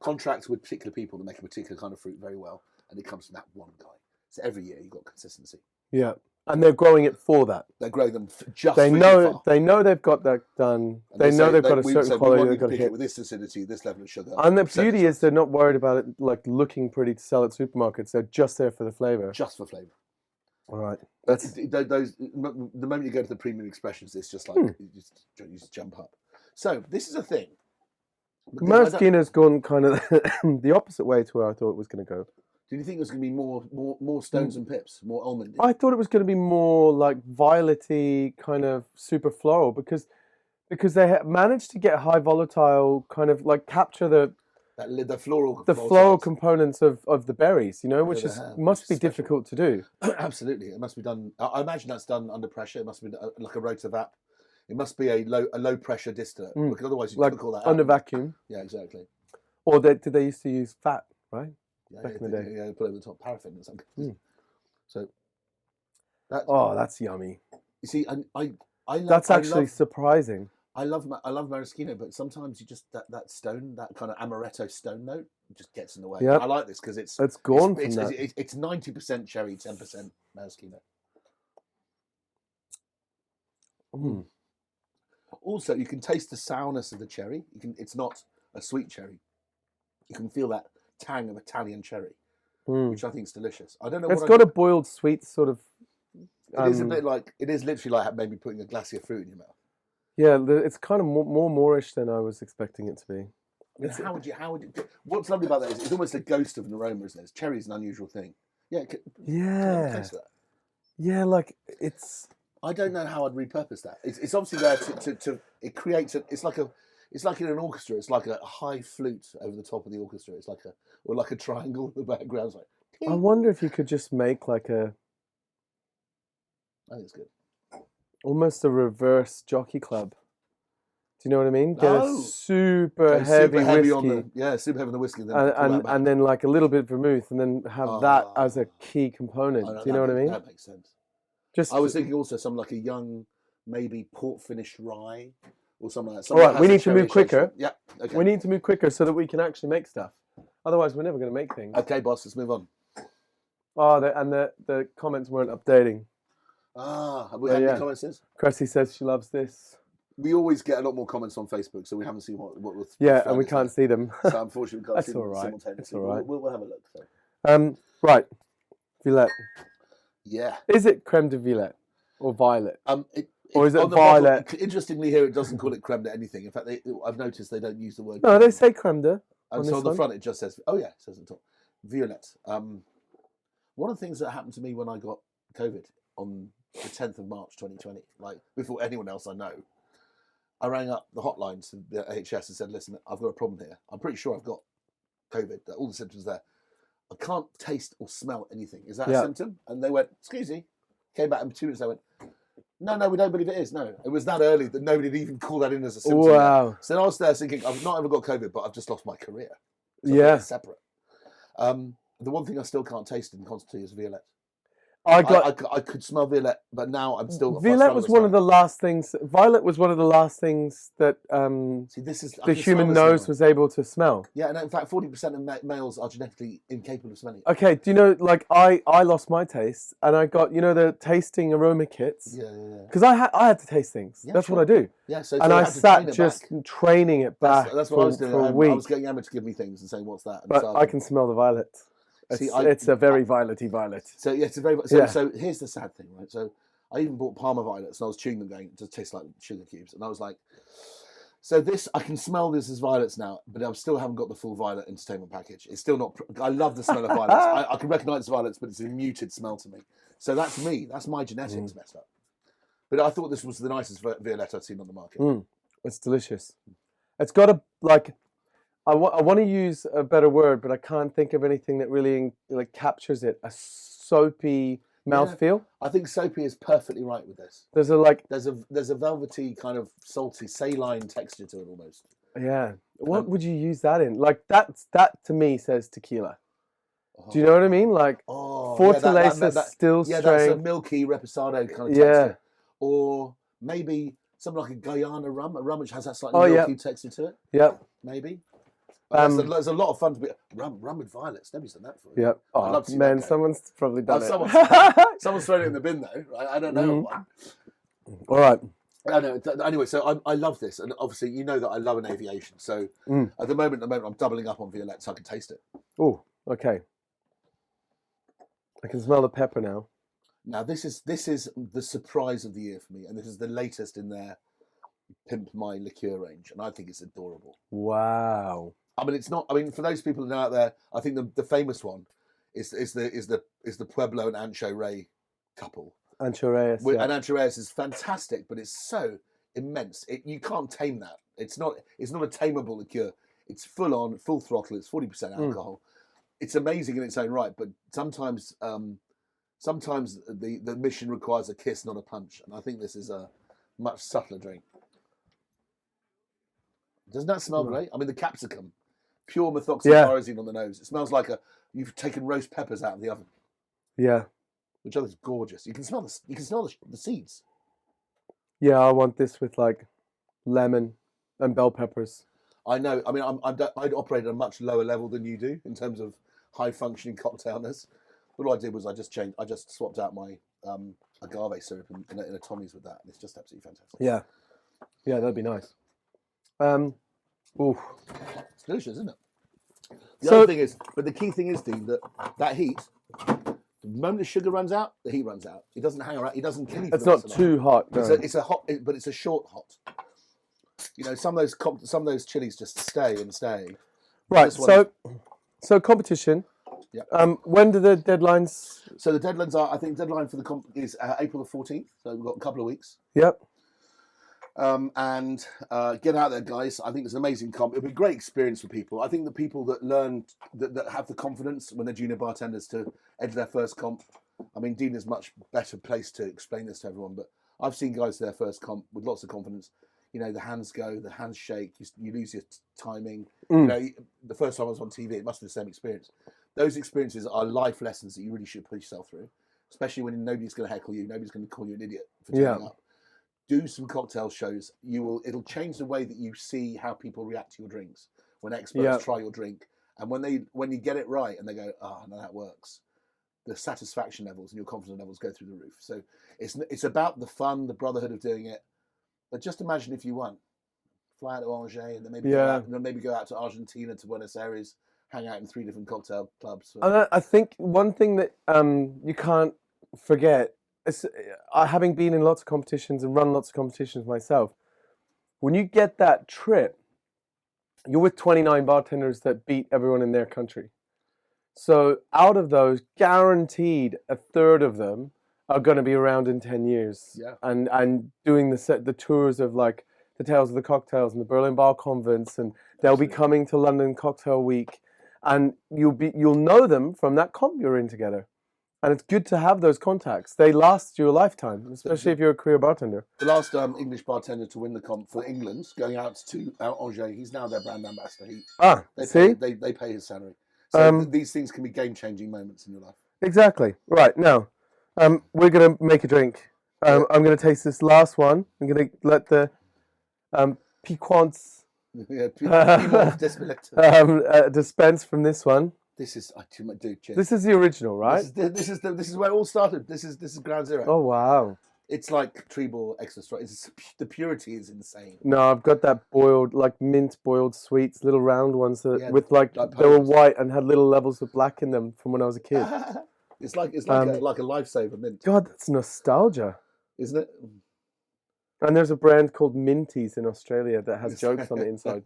contracts with particular people to make a particular kind of fruit very well. And it comes from that one guy. So every year you've got consistency. Yeah. And they're growing it for that. They're growing them just they for know Giffard. they know they've got that done. And They know they've got a we certain say, quality we they've got to pick hit. it with this acidity, this level of sugar. And the beauty is they're not worried about it like looking pretty to sell at supermarkets. They're just there for the flavour. Just for flavour. All right. Those the moment you go to the premium expressions, it's just like you just jump up. So this is a thing. Maraschino's gone kind of the opposite way to where I thought it was going to go. Did you think it was going to be more stones and pips, more almond? I thought it was going to be more like violet-y, kind of super floral, because they managed to get high volatile, kind of like capture the floral components of the berries, which must be difficult to do. Absolutely, it must be done. I imagine that's done under pressure. It must be like a rotavap. It must be a low pressure distillate, because otherwise you cook all that under out. vacuum. Yeah, exactly. Or did they used to use fat, right? Back in the day. Yeah, put over the top paraffin or something. So that's yummy. You see, I love, that's actually surprising. I love maraschino, but sometimes you just that stone, that kind of amaretto stone note, just gets in the way. Yep. I like this because it's gone it's, from it's, it's 90% cherry, 10% maraschino. Also, you can taste the sourness of the cherry. It's not a sweet cherry. You can feel that tang of Italian cherry, which I think is delicious. I don't know. It's got a boiled sweet sort of. It is a bit like literally like maybe putting a glacier fruit in your mouth. Yeah, it's kind of more Moorish than I was expecting it to be. I mean, how would you? What's lovely about that is it's almost a ghost of an aroma, isn't it? Cherry is an unusual thing. Yeah. Yeah. Taste that? Yeah, like it's. I don't know how I'd repurpose that. It's obviously there to it creates it's like in an orchestra. It's like a high flute over the top of the orchestra. It's like a triangle in the background. It's like, I wonder if you could just make like a. I think it's good. Almost a reverse jockey club. Do you know what I mean? Get a super heavy whiskey. Super heavy on the whiskey. And then like a little bit of vermouth, and then have that as a key component. Do you know what I mean? That makes sense. I was thinking also some like a young, maybe port finished rye or something like that. All right, we need to move quicker. Yeah, okay. We need to move quicker so that we can actually make stuff. Otherwise, we're never going to make things. Okay, boss, let's move on. The comments weren't updating. Have we had any comments since? Cressy says she loves this. We always get a lot more comments on Facebook, so we haven't seen what was. Yeah, and we can't see them. So unfortunately, we can't see them simultaneously. That's all right. We'll have a look. So. Right, Violet. Yeah. Is it creme de Violet or violet? Or is it violet? Bottle, interestingly, here it doesn't call it creme de anything. In fact, I've noticed they don't use the word. No, creme. they say creme de. And so on the front, it just says, it says on top, violet. One of the things that happened to me when I got COVID on the 10th of March 2020, like before anyone else I know, I rang up the hotline to the AHS and said, listen, I've got a problem here. I'm pretty sure I've got COVID, all the symptoms there. I can't taste or smell anything. Is that a symptom? And they went, excuse me. Came back in 2 minutes, they went, no, we don't believe it is. No, it was that early that nobody had even called that in as a symptom. Wow. Yet. So I was there thinking, I've not ever got COVID, but I've just lost my career. So it's separate. The one thing I still can't taste in quantity is violet. I could smell violet, but now I'm still. Violet was one of the last things. Violet was one of the last things that the human nose was able to smell. Yeah, and in fact, 40% of males are genetically incapable of smelling. Okay, do you know? Like I lost my taste, and I got the tasting aroma kits. Yeah. Because I had to taste things. Yeah, that's what I do. Yeah, so I sat just training it back. That's what I was doing. For a week. I was getting Emma to give me things and saying, "What's that?" And but I can smell the violet. It's a very violety violet. So yeah, it's a very. So here's the sad thing, right? So I even bought Parma violets, and I was chewing them, going, "It just tastes like sugar cubes." And I was like, "So this, I can smell this as violets now, but I still haven't got the full violet entertainment package. It's still not. I love the smell of violets. I can recognise violets, but it's a muted smell to me. So that's me. That's my genetics messed up. But I thought this was the nicest violet I'd seen on the market. It's delicious. It's got a like. I want to use a better word, but I can't think of anything that really captures it. A soapy mouthfeel. I think soapy is perfectly right with this. There's a there's a velvety kind of salty saline texture to it almost. Yeah. What would you use that in? Like that to me says tequila. Do you know what I mean? Like Fortaleza still yeah, strength. that's a milky reposado kind of Yeah. texture. Or maybe something like a Guyana rum, a rum which has that slightly milky texture to it. Yep. Maybe. There's a lot of fun to be rum with violets. Nobody's done that for you. Yep. Oh, I'd love to see man, that go. someone's probably done it. Someone's thrown it in the bin though. Right? I don't know. All right. I know. Anyway, so I love this, and obviously you know that I love an aviation. So at the moment I'm doubling up on Violette, so I can taste it. Oh, okay. I can smell the pepper now. Now this is the surprise of the year for me, and this is the latest in their Pimp My Liqueur range, and I think it's adorable. Wow. I mean, it's not. I mean, for those people who are out there, I think the famous one is the Pueblo and Ancho Rey couple. Ancho Reyes. And Ancho Reyes is fantastic, but it's so immense. You can't tame that. It's not a tameable liqueur. It's full throttle. It's 40% alcohol. It's amazing in its own right, but sometimes the mission requires a kiss, not a punch. And I think this is a much subtler drink. Doesn't that smell great? I mean, the capsicum, pure methoxypyrazine on the nose. It smells like you've taken roast peppers out of the oven. Yeah. Which is gorgeous. You can smell the seeds. Yeah, I want this with like lemon and bell peppers. I know. I mean, I'd operate at a much lower level than you do in terms of high functioning cocktailness. What I did was I just swapped out my agave syrup in a Tommy's with that, and it's just absolutely fantastic. Yeah, that'd be nice. It's delicious, isn't it? The other thing is, but the key thing is, Dean, that heat. The moment the sugar runs out, the heat runs out. It doesn't hang around. It doesn't kill you. It's not too hot. No. It's a hot, but it's a short hot. You know, some of those chilies just stay and stay. Right. So competition. Yeah. When do the deadlines? So the deadlines are. I think the deadline for the comp is April the 14th. So we've got a couple of weeks. Yep. And get out there, guys. I think it's an amazing comp. It'll be a great experience for people. I think the people that learn, that have the confidence when they're junior bartenders to enter their first comp. I mean, Dean is much better placed to explain this to everyone, but I've seen guys to their first comp with lots of confidence. You know, the hands go, the hands shake, you lose your timing. You know, the first time I was on TV, it must be the same experience. Those experiences are life lessons that you really should put yourself through, especially when nobody's going to heckle you, nobody's going to call you an idiot for turning up. Do some cocktail shows. It'll change the way that you see how people react to your drinks when experts try your drink, and when you get it right and they go, no, that works. The satisfaction levels and your confidence levels go through the roof. So it's about the fun, the brotherhood of doing it. But just imagine if you won, fly out to Angers and then maybe go out to Argentina, to Buenos Aires, hang out in 3 different cocktail clubs. And I think one thing that you can't forget. Having been in lots of competitions and run lots of competitions myself, when you get that trip, you're with 29 bartenders that beat everyone in their country. So out of those, guaranteed a third of them are going to be around in 10 years. Yeah. And doing the tours of like the Tales of the Cocktails and the Berlin Bar Convents, and they'll be coming to London Cocktail Week, and you'll know them from that comp you're in together. And it's good to have those contacts. They last you a lifetime, especially if you're a career bartender. The last English bartender to win the comp for England, going out to Angers, he's now their brand ambassador. They pay his salary. So these things can be game-changing moments in your life. Exactly. Right, now, we're going to make a drink. I'm going to taste this last one. I'm going to let the piquants dispense from this one. This is, dude, cheers. This is the original, right? This is where it all started. This is ground zero. Oh wow! It's like Treebor extra strong. The purity is insane. No, I've got that boiled, like mint boiled sweets, little round ones with like they were white and had little levels of black in them from when I was a kid. It's like a lifesaver mint. God, that's nostalgia, isn't it? And there's a brand called Minties in Australia that has jokes on the inside.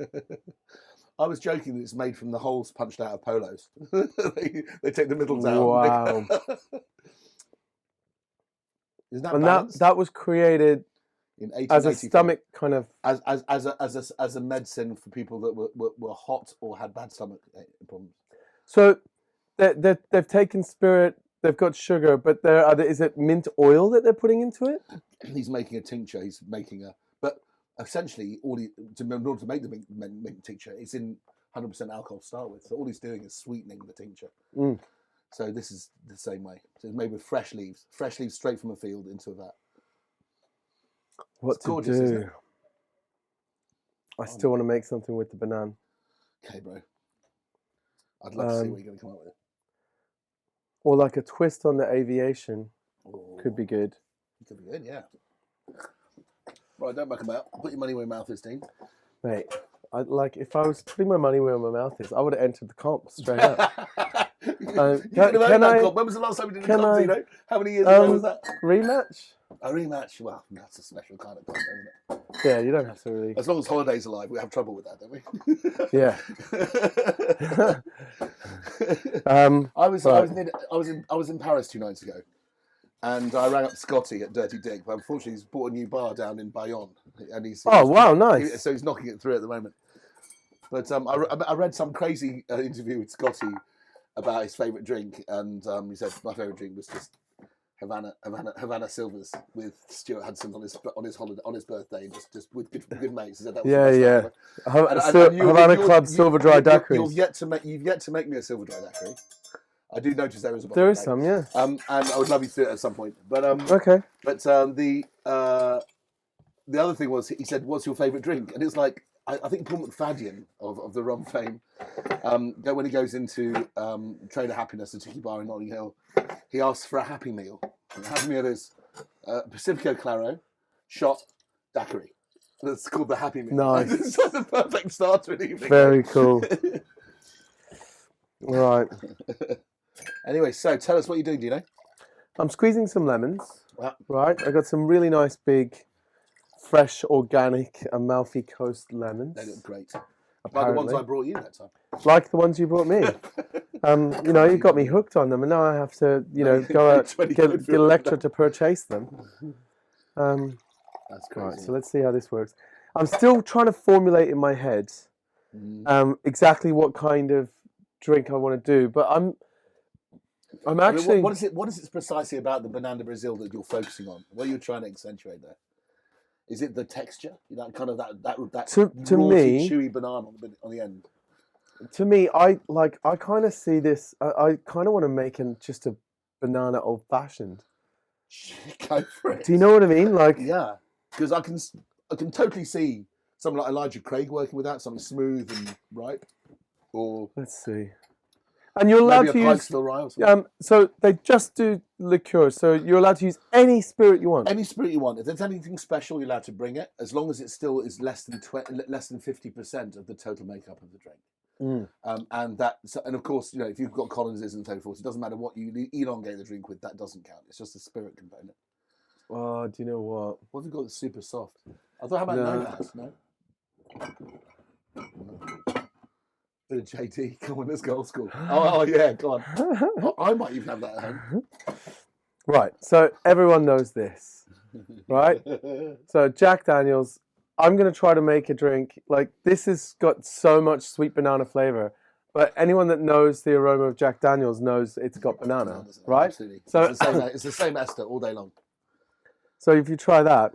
I was joking that it's made from the holes punched out of polos. they take the middles out. Wow. Isn't that and balanced? that was created in as a stomach kind of as a medicine for people that were hot or had bad stomach problems. So they've taken spirit, they've got sugar, but is it mint oil that they're putting into it? He's making a tincture. He's making essentially, in order to make the mint tincture, it's in 100% alcohol to start with. So all he's doing is sweetening the tincture. Mm. So this is the same way. So it's made with fresh leaves straight from a field into a vat. What It's to gorgeous, isn't do? it? I still want to make something with the banana. Okay, bro. I'd love to see what you're going to come up with. Or like a twist on the aviation Oh, could be good. could be good, yeah. Right, don't muck about. Put your money where your mouth is, Dean. Mate, if I was putting my money where my mouth is, I would have entered the comp straight up. When was the last time you did a comp, Dino? How many years ago was that? Rematch? A rematch? Well, that's a special kind of comp, isn't it? Yeah, you don't have to really. As long as Holiday's alive, we have trouble with that, don't we? Yeah. I was in Paris 2 nights ago, and I rang up Scotty at Dirty Dick, but unfortunately he's bought a new bar down in Bayonne, and nice. So he's knocking it through at the moment. But I read some crazy interview with Scotty about his favourite drink, and he said my favourite drink was just Havana Silvers with Stuart Hudson on his birthday, just with good mates. He said that was Havana Club Silver Dry Daiquiris. You've yet to make me a silver dry daiquiri. I do notice there is a There is some, yeah. And I would love you to do it at some point. But okay. But the other thing was, he said, "What's your favourite drink?" And it's like, I think Paul McFadden of the rum fame, when he goes into Trader Happiness, a tiki bar in Notting Hill, he asks for a Happy Meal. And the Happy Meal is Pacifico Claro, shot, daiquiri. That's called the Happy Meal. Nice. It's like the perfect start to an evening. Very cool. Right. Anyway, so tell us what you're doing, Dino. I'm squeezing some lemons. Yeah. Right. I got some really nice big, fresh, organic Amalfi Coast lemons. They look great. Apparently. Like the ones I brought you that time. Like the ones you brought me. You got me hooked on them, and now I have to, go out, get Electra to purchase them. That's crazy. Right, so let's see how this works. I'm still trying to formulate in my head exactly what kind of drink I want to do, but I'm actually. What is it precisely about the Banana Brazil that you're focusing on? What are you trying to accentuate there? Is it the texture? Kind of that to me, chewy banana on the end. To me, I kind of see this. I kind of want to make just a banana old fashioned. Go for it. Do you know what I mean? Like, yeah, because I can totally see someone like Elijah Craig working with that, something smooth and ripe. Or let's see. And you're allowed to use. So they just do liqueur. So you're allowed to use any spirit you want. Any spirit you want. If there's anything special, you're allowed to bring it, as long as it still is less than 50% of the total makeup of the drink. And of course, if you've got colonizers and so forth, it doesn't matter what you elongate the drink with. That doesn't count. It's just a spirit component. Oh, do you know what? What have you got that's super soft? I thought, how about Nomads? No. Bit of JT, come on, let's go old school. Oh yeah, go on. I might even have that at home. Right, so everyone knows this, right? So Jack Daniels, I'm going to try to make a drink, like this has got so much sweet banana flavour, but anyone that knows the aroma of Jack Daniels knows it's got banana, right? Absolutely. So it's the same ester all day long. So if you try that,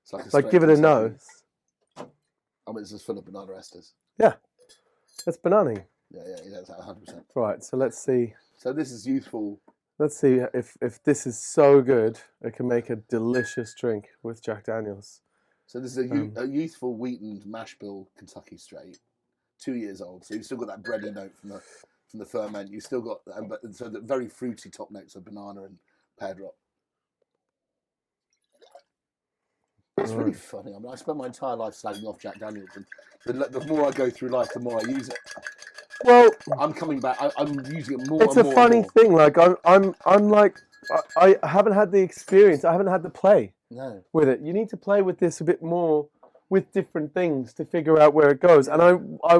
it's like give it a nose. I mean, it's just full of banana esters. Yeah. That's banana. Yeah, that's 100%. Right, so let's see. So this is youthful. Let's see if this is so good, it can make a delicious drink with Jack Daniels. So this is a youthful wheatened mash bill Kentucky straight, 2 years old. So you've still got that bready note from the ferment. You've still got so the very fruity top notes of banana and pear drop. It's really funny. I mean, I spent my entire life slagging off Jack Daniels, and the more I go through life, the more I use it. Well, I'm coming back. I'm using it more. It's a funny thing. Like I'm like I haven't had the experience. I haven't had the play with it. You need to play with this a bit more with different things to figure out where it goes. And I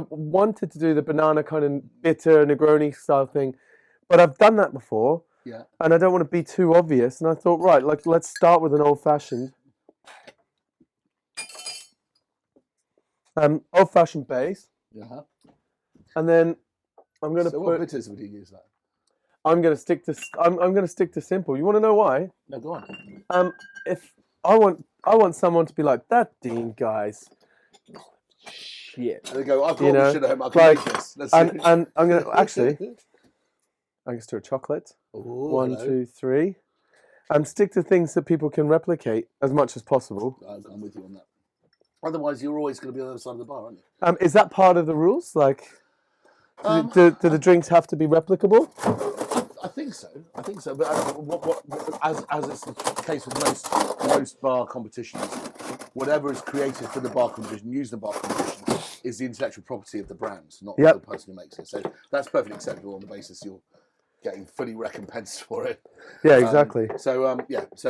wanted to do the banana kind of bitter Negroni style thing, but I've done that before. Yeah. And I don't want to be too obvious. And I thought, right, like let's start with an old fashioned. Old fashioned base. Yeah. And then I'm going to put. What bitters would you use that? I'm going to stick to. I'm going to stick to simple. You want to know why? No, go on. I want someone to be like, that Dean guy's shit. And they go, I've got You know, the shit at home. I can like, make this. Let's And see. and I'm gonna actually, I can stir chocolate. Ooh, 1, hello. 2, 3, and stick to things that people can replicate as much as possible. I'm with you on that. Otherwise, you're always going to be on the other side of the bar, aren't you? Is that part of the rules? Like, do the drinks have to be replicable? I think so. But as is the case with most bar competitions, whatever is created for the bar competition, used in the bar competition, is the intellectual property of the brand, not Yep. the person who makes it. So that's perfectly acceptable on the basis you're getting fully recompensed for it. Yeah, exactly. So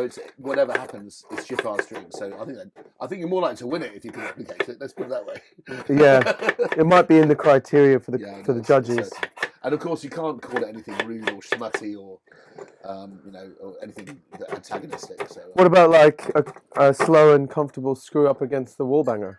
it's whatever happens, it's Giffard's drink. So I think you're more likely to win it if you can replicate it. Let's put it that way. Yeah, it might be in the criteria for the No, judges. certainly. And of course, you can't call it anything rude or smutty or or anything antagonistic. So What about like a slow and comfortable screw up against the wall banger?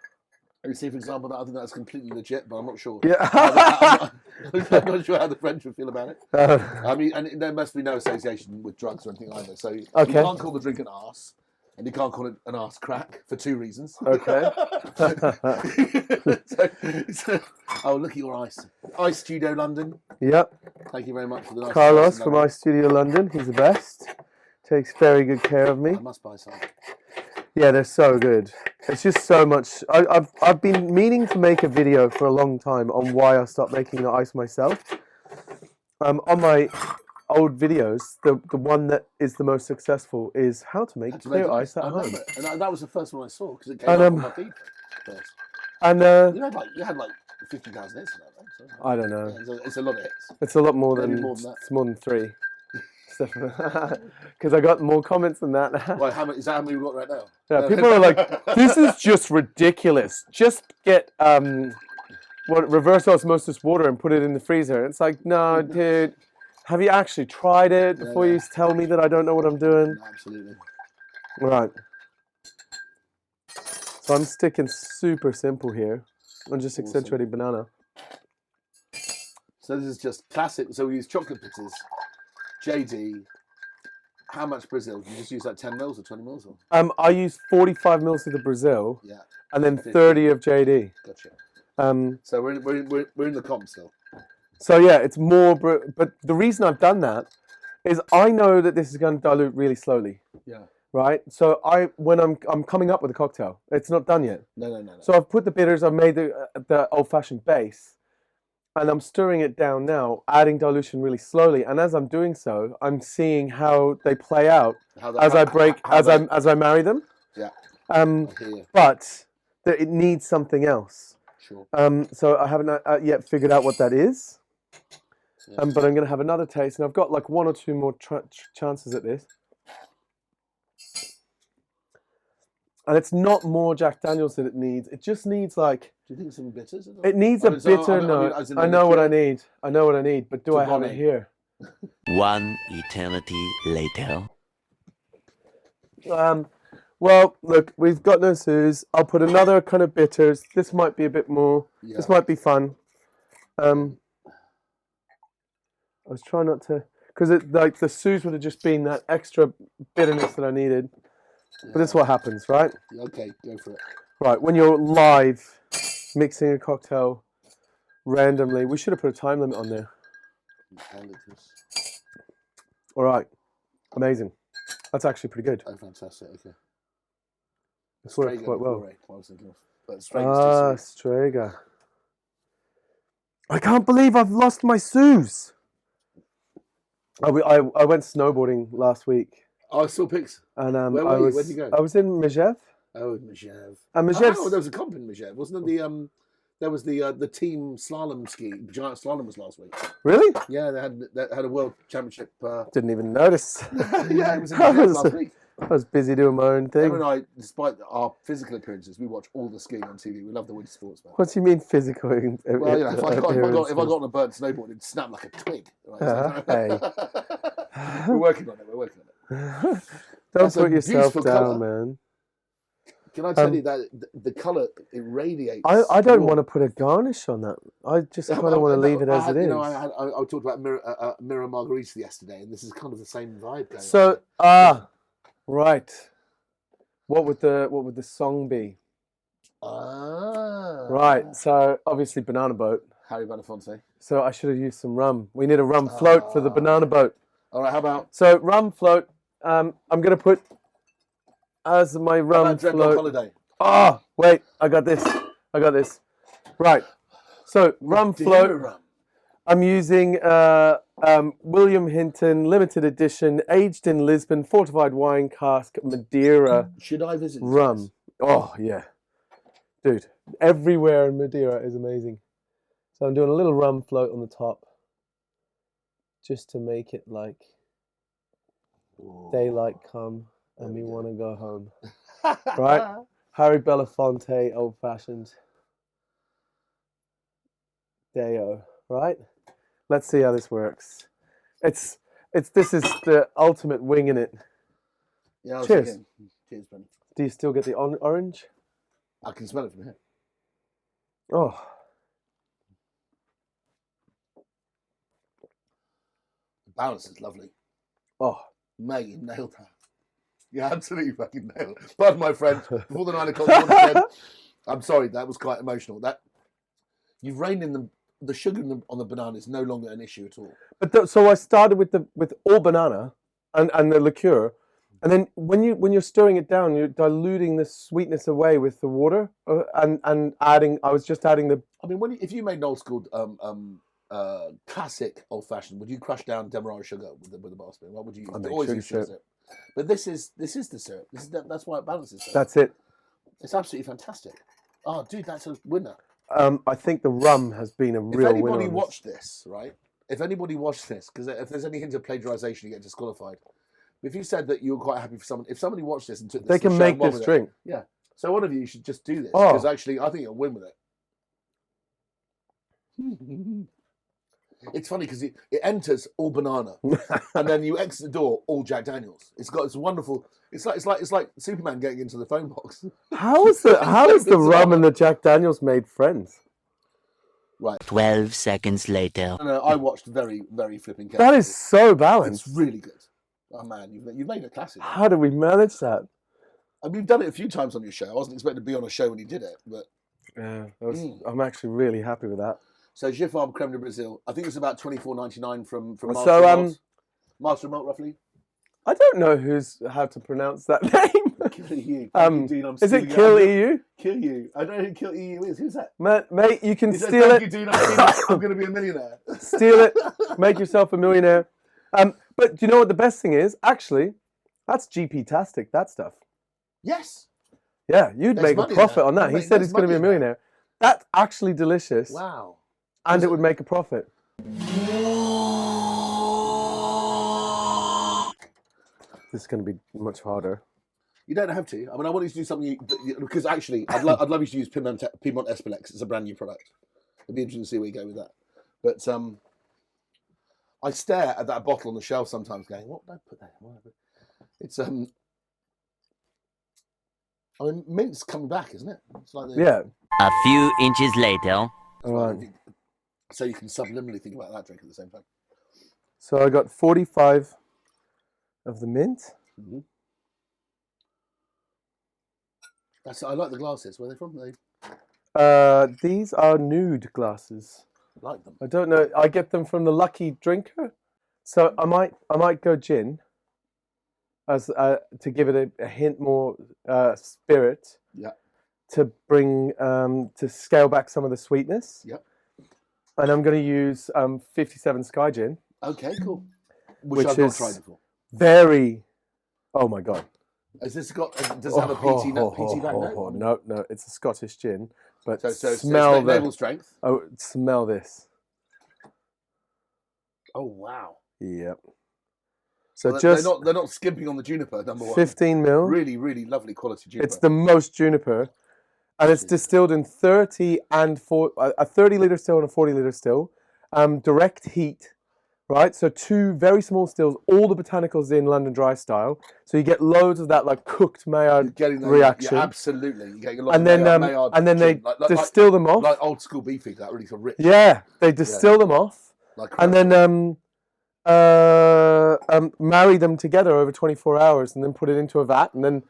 you see, for example, that I think that's completely legit, but I'm not sure. Yeah. I'm not sure how the French would feel about it. I mean, and there must be no association with drugs or anything either. So you Okay. can't call the drink an arse, and you can't call it an arse crack for 2 reasons. Okay. Oh, look at your ice Studio London. Yep. Thank you very much for the nice Carlos ice in from London. Ice Studio London. He's the best. Takes very good care of me. I must buy some. Yeah, they're so good. It's just so much. I've been meaning to make a video for a long time on why I stopped making the ice myself. On my old videos, the one that is the most successul is how to make clear ice at I home. remember it. And that was the first one I saw because it came And, up on my feed first. And You had like 50,000 hits in that, though. So I don't know. it's a lot of hits. It's a lot more Maybe than more than that. it's more than 3. Because I got more comments than that. Well, is that how many we've got right now? Yeah, people are like, this is just ridiculous. Just get reverse osmosis water and put it in the freezer. It's like, no, dude, have you actually tried it before you tell me that I don't know what I'm doing? No, absolutely. Right. So I'm sticking super simple here. I'm just accentuating banana. So this is just classic. So we use chocolate bitters, JD. How much Brazil? Do you just use like 10 mils or 20 mils? Or? I use 45 mils of the Brazil, Yeah. and then 50. 30 of JD. Gotcha. Um, So we're in the comp still. So yeah, it's more. But the reason I've done that is I know that this is going to dilute really slowly. Yeah. Right. So when I'm coming up with a cocktail, it's not done yet. No. So I've put the bitters. I've made the old-fashioned base, and I'm stirring it down now, adding dilution really slowly. And as I'm doing so, I'm seeing how they play out as I marry them. Yeah. I hear you. But it needs something else. Sure. So I haven't yet figured out what that is. Yeah. But I'm going to have another taste, and I've got like 1 or 2 more chances at this. And it's not more Jack Daniels that it needs. It just needs like. Do you think some bitters? It needs a bitter note. I know what I need. I know what I need. But do I have it here? 1 eternity later. Well, look, we've got no Suze. I'll put another kind of bitters. This might be a bit more. Yeah. This might be fun. I was trying not to, because like the Suze would have just been that extra bitterness that I needed. But this is what happens, right? Okay, go for it. Right, when you're live mixing a cocktail randomly, we should have put a time limit on there. All right, amazing. That's actually pretty good. Oh, fantastic. Okay. It's worked quite well. I was thinking of, but Strega is too sweet. Strega. I can't believe I've lost my Suze. I went snowboarding last week. Oh, I saw pics. And Where were you? Where'd you go? I was in Megève. Oh, Megève. And Megève. Oh, there was a comp in Megève, wasn't it? There was the team slalom ski. Giant slalom was last week. Really? Yeah, they had a world championship. Didn't even notice. Yeah, it was in Megève last week. I was busy doing my own thing. Emma and I, despite our physical appearances, we watch all the skiing on TV. We love the winter sports, man. What do you mean physical? Well, you know, if I got on a burnt snowboard, it'd snap like a twig. Right? Hey. We're working on it. Don't That's a put yourself beautiful down, colour. man. Can I tell you that the colour, it radiates? I don't want to put a garnish on that. I just kind of want to leave it as it is. You know, I talked about Mirror Margarita yesterday, and this is kind of the same vibe going on. So, right. What would the song be? Ah. Right. So obviously Banana Boat. Harry Belafonte. So I should have used some rum. We need a rum float for the Banana Boat. All right. How about? So rum float. I'm gonna put as my rum Dread float. Holiday. Oh, wait! I got this. Right. So rum float. Rum. I'm using William Hinton limited edition, aged in Lisbon, fortified wine cask Madeira Should I visit this rum. place? Oh yeah, dude! Everywhere in Madeira is amazing. So I'm doing a little rum float on the top, just to make it like daylight come and we want to go home. Right? Harry Belafonte, old fashioned. Deo, right? Let's see how this works. This is the ultimate winging it. Yeah. Cheers. Thinking. Cheers, Benny. Do you still get the orange? I can smell it from here. Oh. The balance is lovely. Oh. Mate, you nailed that. You absolutely fucking nailed it. Pardon my French. Before the 9 o'clock said, I'm sorry, that was quite emotional. That you've reined in the sugar on the banana is no longer an issue at all. But so I started with all banana and the liqueur, and then when you're stirring it down, you're diluting the sweetness away with the water and adding. I was just adding the. I mean, if you made an old school classic old fashioned, would you crush down demerara sugar with the bar spoon? What would you use? I make Always sugar use sugar syrup. syrup. But this is the syrup. That's why it balances. So. That's it. It's absolutely fantastic. Oh, dude, that's a winner. I think the rum has been a real winner. If anybody on watched this, right? If anybody watched this, because if there's any hint of plagiarization, you get disqualified. If you said that you were quite happy for someone, if somebody watched this and took this, They to the can show make and won this with drink. It, yeah. So one of you should just do this Oh. because actually, I think you'll win with it. It's funny because it enters all banana, and then you exit the door all Jack Daniels. It's wonderful. It's like Superman getting into the phone box. How is the rum and the Jack Daniels made friends? Right. 12 seconds later. No, I watched very, very flipping carefully. That is so balanced. It's really good. Oh man, you've made a classic. How did we manage that? I mean, you've done it a few times on your show. I wasn't expecting to be on a show when you did it, but Yeah, I'm actually really happy with that. so Giffard Creme de Brazil. I think it's about $24.99 from So, Master Malt. Master Malt, roughly. I don't know how to pronounce that name. Kill you. Dean, I'm Is it stealing Kill I'm EU? Kill you. I don't know who Kill EU is. Who's that? Mate, you can He said, steal "Thank you, it. Dean. I'm going to be a millionaire." Steal it. Make yourself a millionaire. But do you know what the best thing is? Actually, that's GP-tastic, that stuff. Yes. Yeah, you'd There's make a money profit there. on that. He said There's he's going to be a money there. millionaire. That's actually delicious. Wow. And it would make a profit. This is going to be much harder. You don't have to. I mean, I want you to do something because actually, I'd love you to use Piedmont Espelex. It's a brand new product. It'd be interesting to see where you go with that. But I stare at that bottle on the shelf sometimes, going, "What did I put that in?" It's I mean, mint's coming back, isn't it? It's like Yeah. A few inches later. All right. So you can subliminally think about that drink at the same time. So I got 45 of the mint. Mm-hmm. I like the glasses. Where are they from? These are nude glasses. I like them. I don't know. I get them from the Lucky Drinker. So I might go gin as to give it a hint more spirit. Yeah. To bring to scale back some of the sweetness. Yep. And I'm going to use 57 Sky Gin. Okay, cool. Which I've Which not is tried before. very. Oh my god. Has this got? Does it have a PT back note? No, it's a Scottish gin. But So smell it's naval strength. Oh, smell this. Oh wow. Yep. So Well, just they're not skimping on the juniper. Number one. 15 mil. Really, really lovely quality juniper. It's the most juniper, and it's distilled in 30 and 4, a 30-liter still and a 40-liter still. Direct heat, right? So 2 very small stills, all the botanicals in London Dry style. So you get loads of that like cooked Maillard reaction. Yeah, absolutely. You're getting a lot And of then Maillard they gin, distill them off. like old school beefy, that really sort of rich. Yeah, they distill them off, Like and then marry them together over 24 hours, and then put it into a vat, and then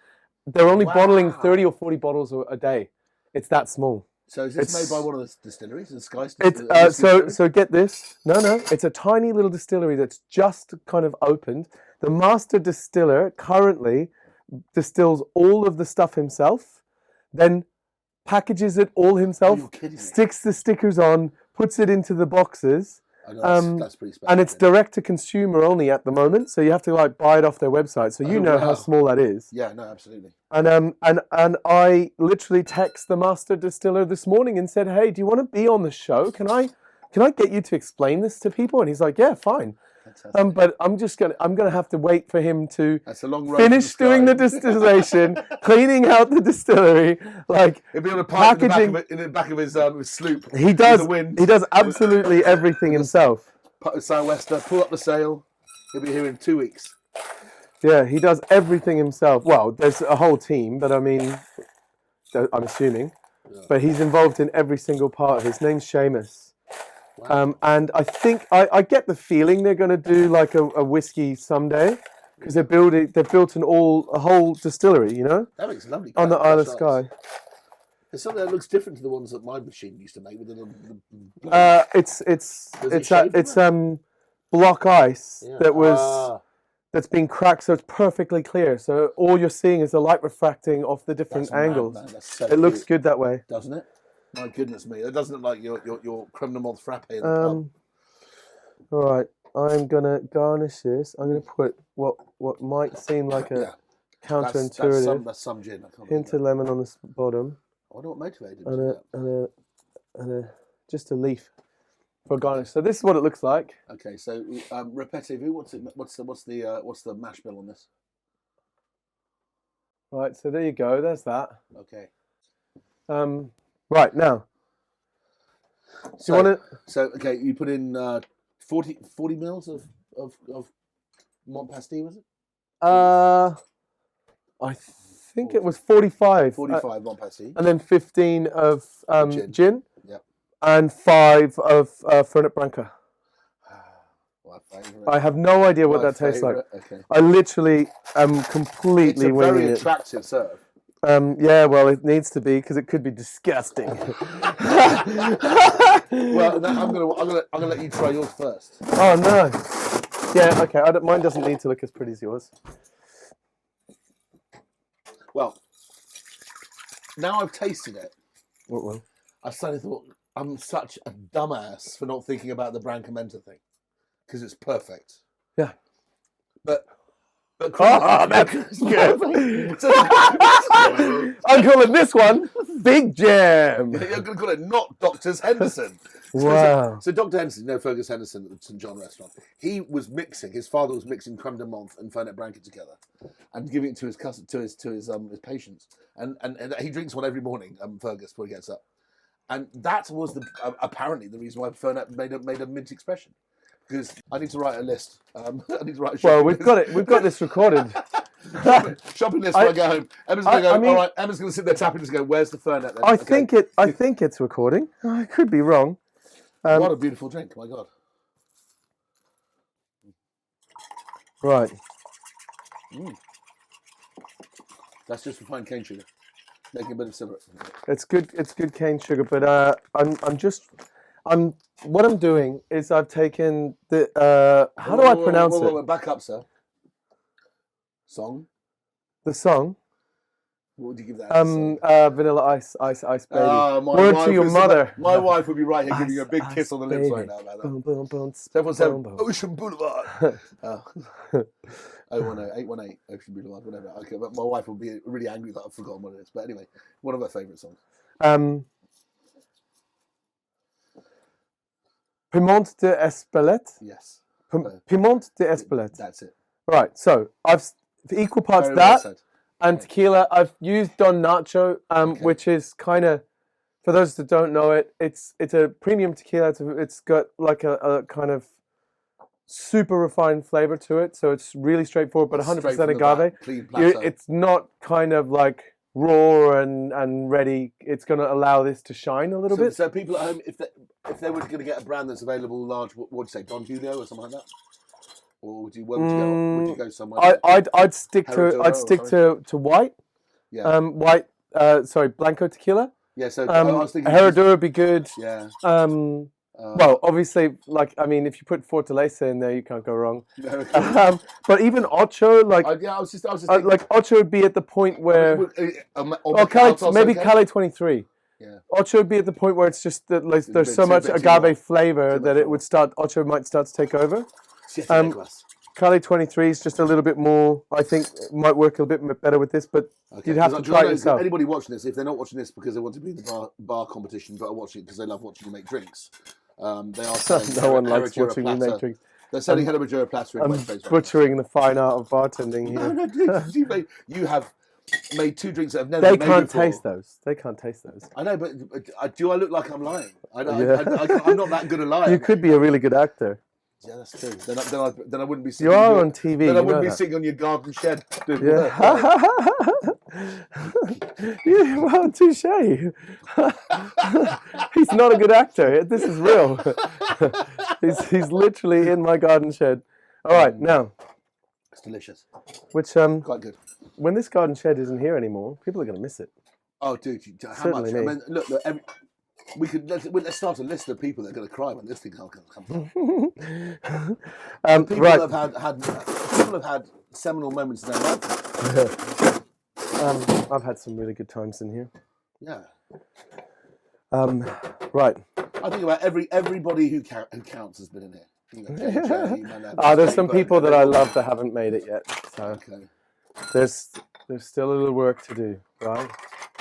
they're only bottling Wow. 30 or 40 bottles a day. It's that small. So is this It's- made by one of the distilleries? The Sky It's so get this. No, it's a tiny little distillery that's just kind of opened. The master distiller currently distills all of the stuff himself, then packages it all himself, you're kidding me. sticks the stickers on, puts it into the boxes. I know, that's pretty special. And it's direct to consumer only at the moment, so you have to like buy it off their website. So you know how wow. small that is. Yeah, no, absolutely. And I literally text the master distiller this morning and said, "Hey, do you want to be on the show? Can I get you to explain this to people?" And he's like, "Yeah, fine." Fantastic. But I'm gonna have to wait for him to That's a long road finish from doing Sky. the distillation, cleaning out the distillery, like It'd be on a pipe packaging. in the back of his sloop. He with does. the wind. He does absolutely everything himself. Put a sou'wester, pull up the sail. He'll be here in 2 weeks. Yeah, he does everything himself. Well, there's a whole team, but I mean, I'm assuming. Yeah. But he's involved in every single part. His name's Seamus. Wow. And I think I get the feeling they're going to do like a whiskey someday because they've built a whole distillery, you know, That makes lovely. on the crack, Isle of fresh Skye. ice. There's something that looks different to the ones that my machine used to make with the It's block ice Yeah. that was that's been cracked, so it's perfectly clear. So all you're seeing is the light refracting off the different That's mad, angles. man. That's so It looks cute, good that way. doesn't it? My goodness me, it doesn't look like your creme de menthe frappe in the pub. All right, I'm gonna garnish this. I'm gonna put what might seem like a Yeah. counterintuitive That's some gin. I can't believe hint that. of lemon on the bottom, I wonder what motivated him. and to do a just a leaf for garnish. So this is what it looks like. that. Okay, so repetitive. What's the mash bill on this? Right, so there you go. There's that. Okay. Right now, So, you want to? So okay, you put in 40 mils of Montpasty, was it? I think it was 45. 45 Montpasty. and then 15 of Gin. gin. Yep. And 5 of Fernet Branca. My favourite. I have no idea what My that tastes like. favourite, Okay. I literally am It's completely a winging very it. attractive serve. Yeah, well, it needs to be because it could be disgusting. Well, no, I'm gonna let you try yours first. Oh no. Yeah, okay. Mine doesn't need to look as pretty as yours. Well, now I've tasted it, What will? I suddenly thought I'm such a dumbass for not thinking about the Brancamenta thing because it's perfect. Yeah. But Oh, that's good. I'm calling this one Big Jam. You're going to call it not Doctor's Henderson. Wow. So Dr. Henderson, you know Fergus Henderson at the St John restaurant. He was mixing. His father was mixing creme de menthe and Fernet Branca together, and giving it to his his patients. And he drinks one every morning. Fergus before he gets up, and that was apparently the reason why Fernet made a mint expression. Because I need to write a list. I need to write a Well, shopping we've list. got it. We've got this recorded. Shopping list when I get home. Emma's going to go, I mean- all right, Emma's going to sit there tapping and just go, where's the Fernet then? I Okay. think it's recording. I could be wrong. What a beautiful drink, my God. Right. That's just refined cane sugar. Making a bit of syrup. It's good. It's good cane sugar, but what I'm doing is I've taken the how do I pronounce it? Back up, sir. Song. The song. What would you give that? as a song? Vanilla Ice Baby. Ah, my Word wife to your is- mother. My wife would be right here giving you a big Ice, kiss on the lips baby. right now about that. Boom, boom, boom, So everyone said boom, boom. Ocean Boulevard. 818 Ocean Boulevard, whatever. Okay, but my wife will be really angry that I've forgotten what it is. But anyway, one of her favourite songs. Piment de Espelette. Yes, Piment de Espelette. that's it. Right. So I've for equal parts Very well that said. and tequila. I've used Don Nacho, which is kind of, for those that don't know it, it's a premium tequila. It's got like a kind of super refined flavor to it, so it's really straightforward, but 100% Straight from the agave. back, clean plateau. It's not kind of like raw and ready. It's going to allow this to shine a little bit. So people at home, if they were going to get a brand that's available large, what would you say, Don Julio or something like that? Or where would you go? Would you go somewhere? I'd stick Herradura I'd or stick something? to white. Yeah. White, blanco tequila. Yeah. So I was thinking. Herradura would be good. Yeah. Well, obviously, if you put Fortaleza in there, you can't go wrong. No, but even Ocho, I was just thinking, like Ocho would be at the point where, maybe Cali 23. Yeah. Ocho would be at the point where it's just that like, there's so much agave flavor that it would Ocho might start to take over. Cali 23 is just a little bit more, I think, it might work a bit better with this, but you'd have to try it yourself. Anybody watching this, if they're not watching this because they want to be in the bar competition, but are watching it because they love watching you make drinks, they are selling no one likes watching me make drinks. They're selling Herradura Platter in I'm butchering the fine art of bartending here. No, you have made 2 drinks that have never been made before. They can't taste those. I know, but do I look like I'm lying? I'm not that good a liar. You could be a really good actor. Yeah, that's true. Then I wouldn't be sitting. You are on TV. Then I wouldn't be sitting on your garden shed. Yeah. Yeah, well, touche. He's not a good actor. This is real. he's literally in my garden shed. All right, now. It's delicious. Which quite good. When this garden shed isn't here anymore, people are going to miss it. Oh, dude, how much? I mean, look. Let's start a list of people that are going to cry when this thing comes. People have had seminal moments in their life. I've had some really good times in here. Yeah. Right. I think about everybody who counts has been in here. There's some people that I love that haven't made it yet. So okay. There's still a little work to do, right?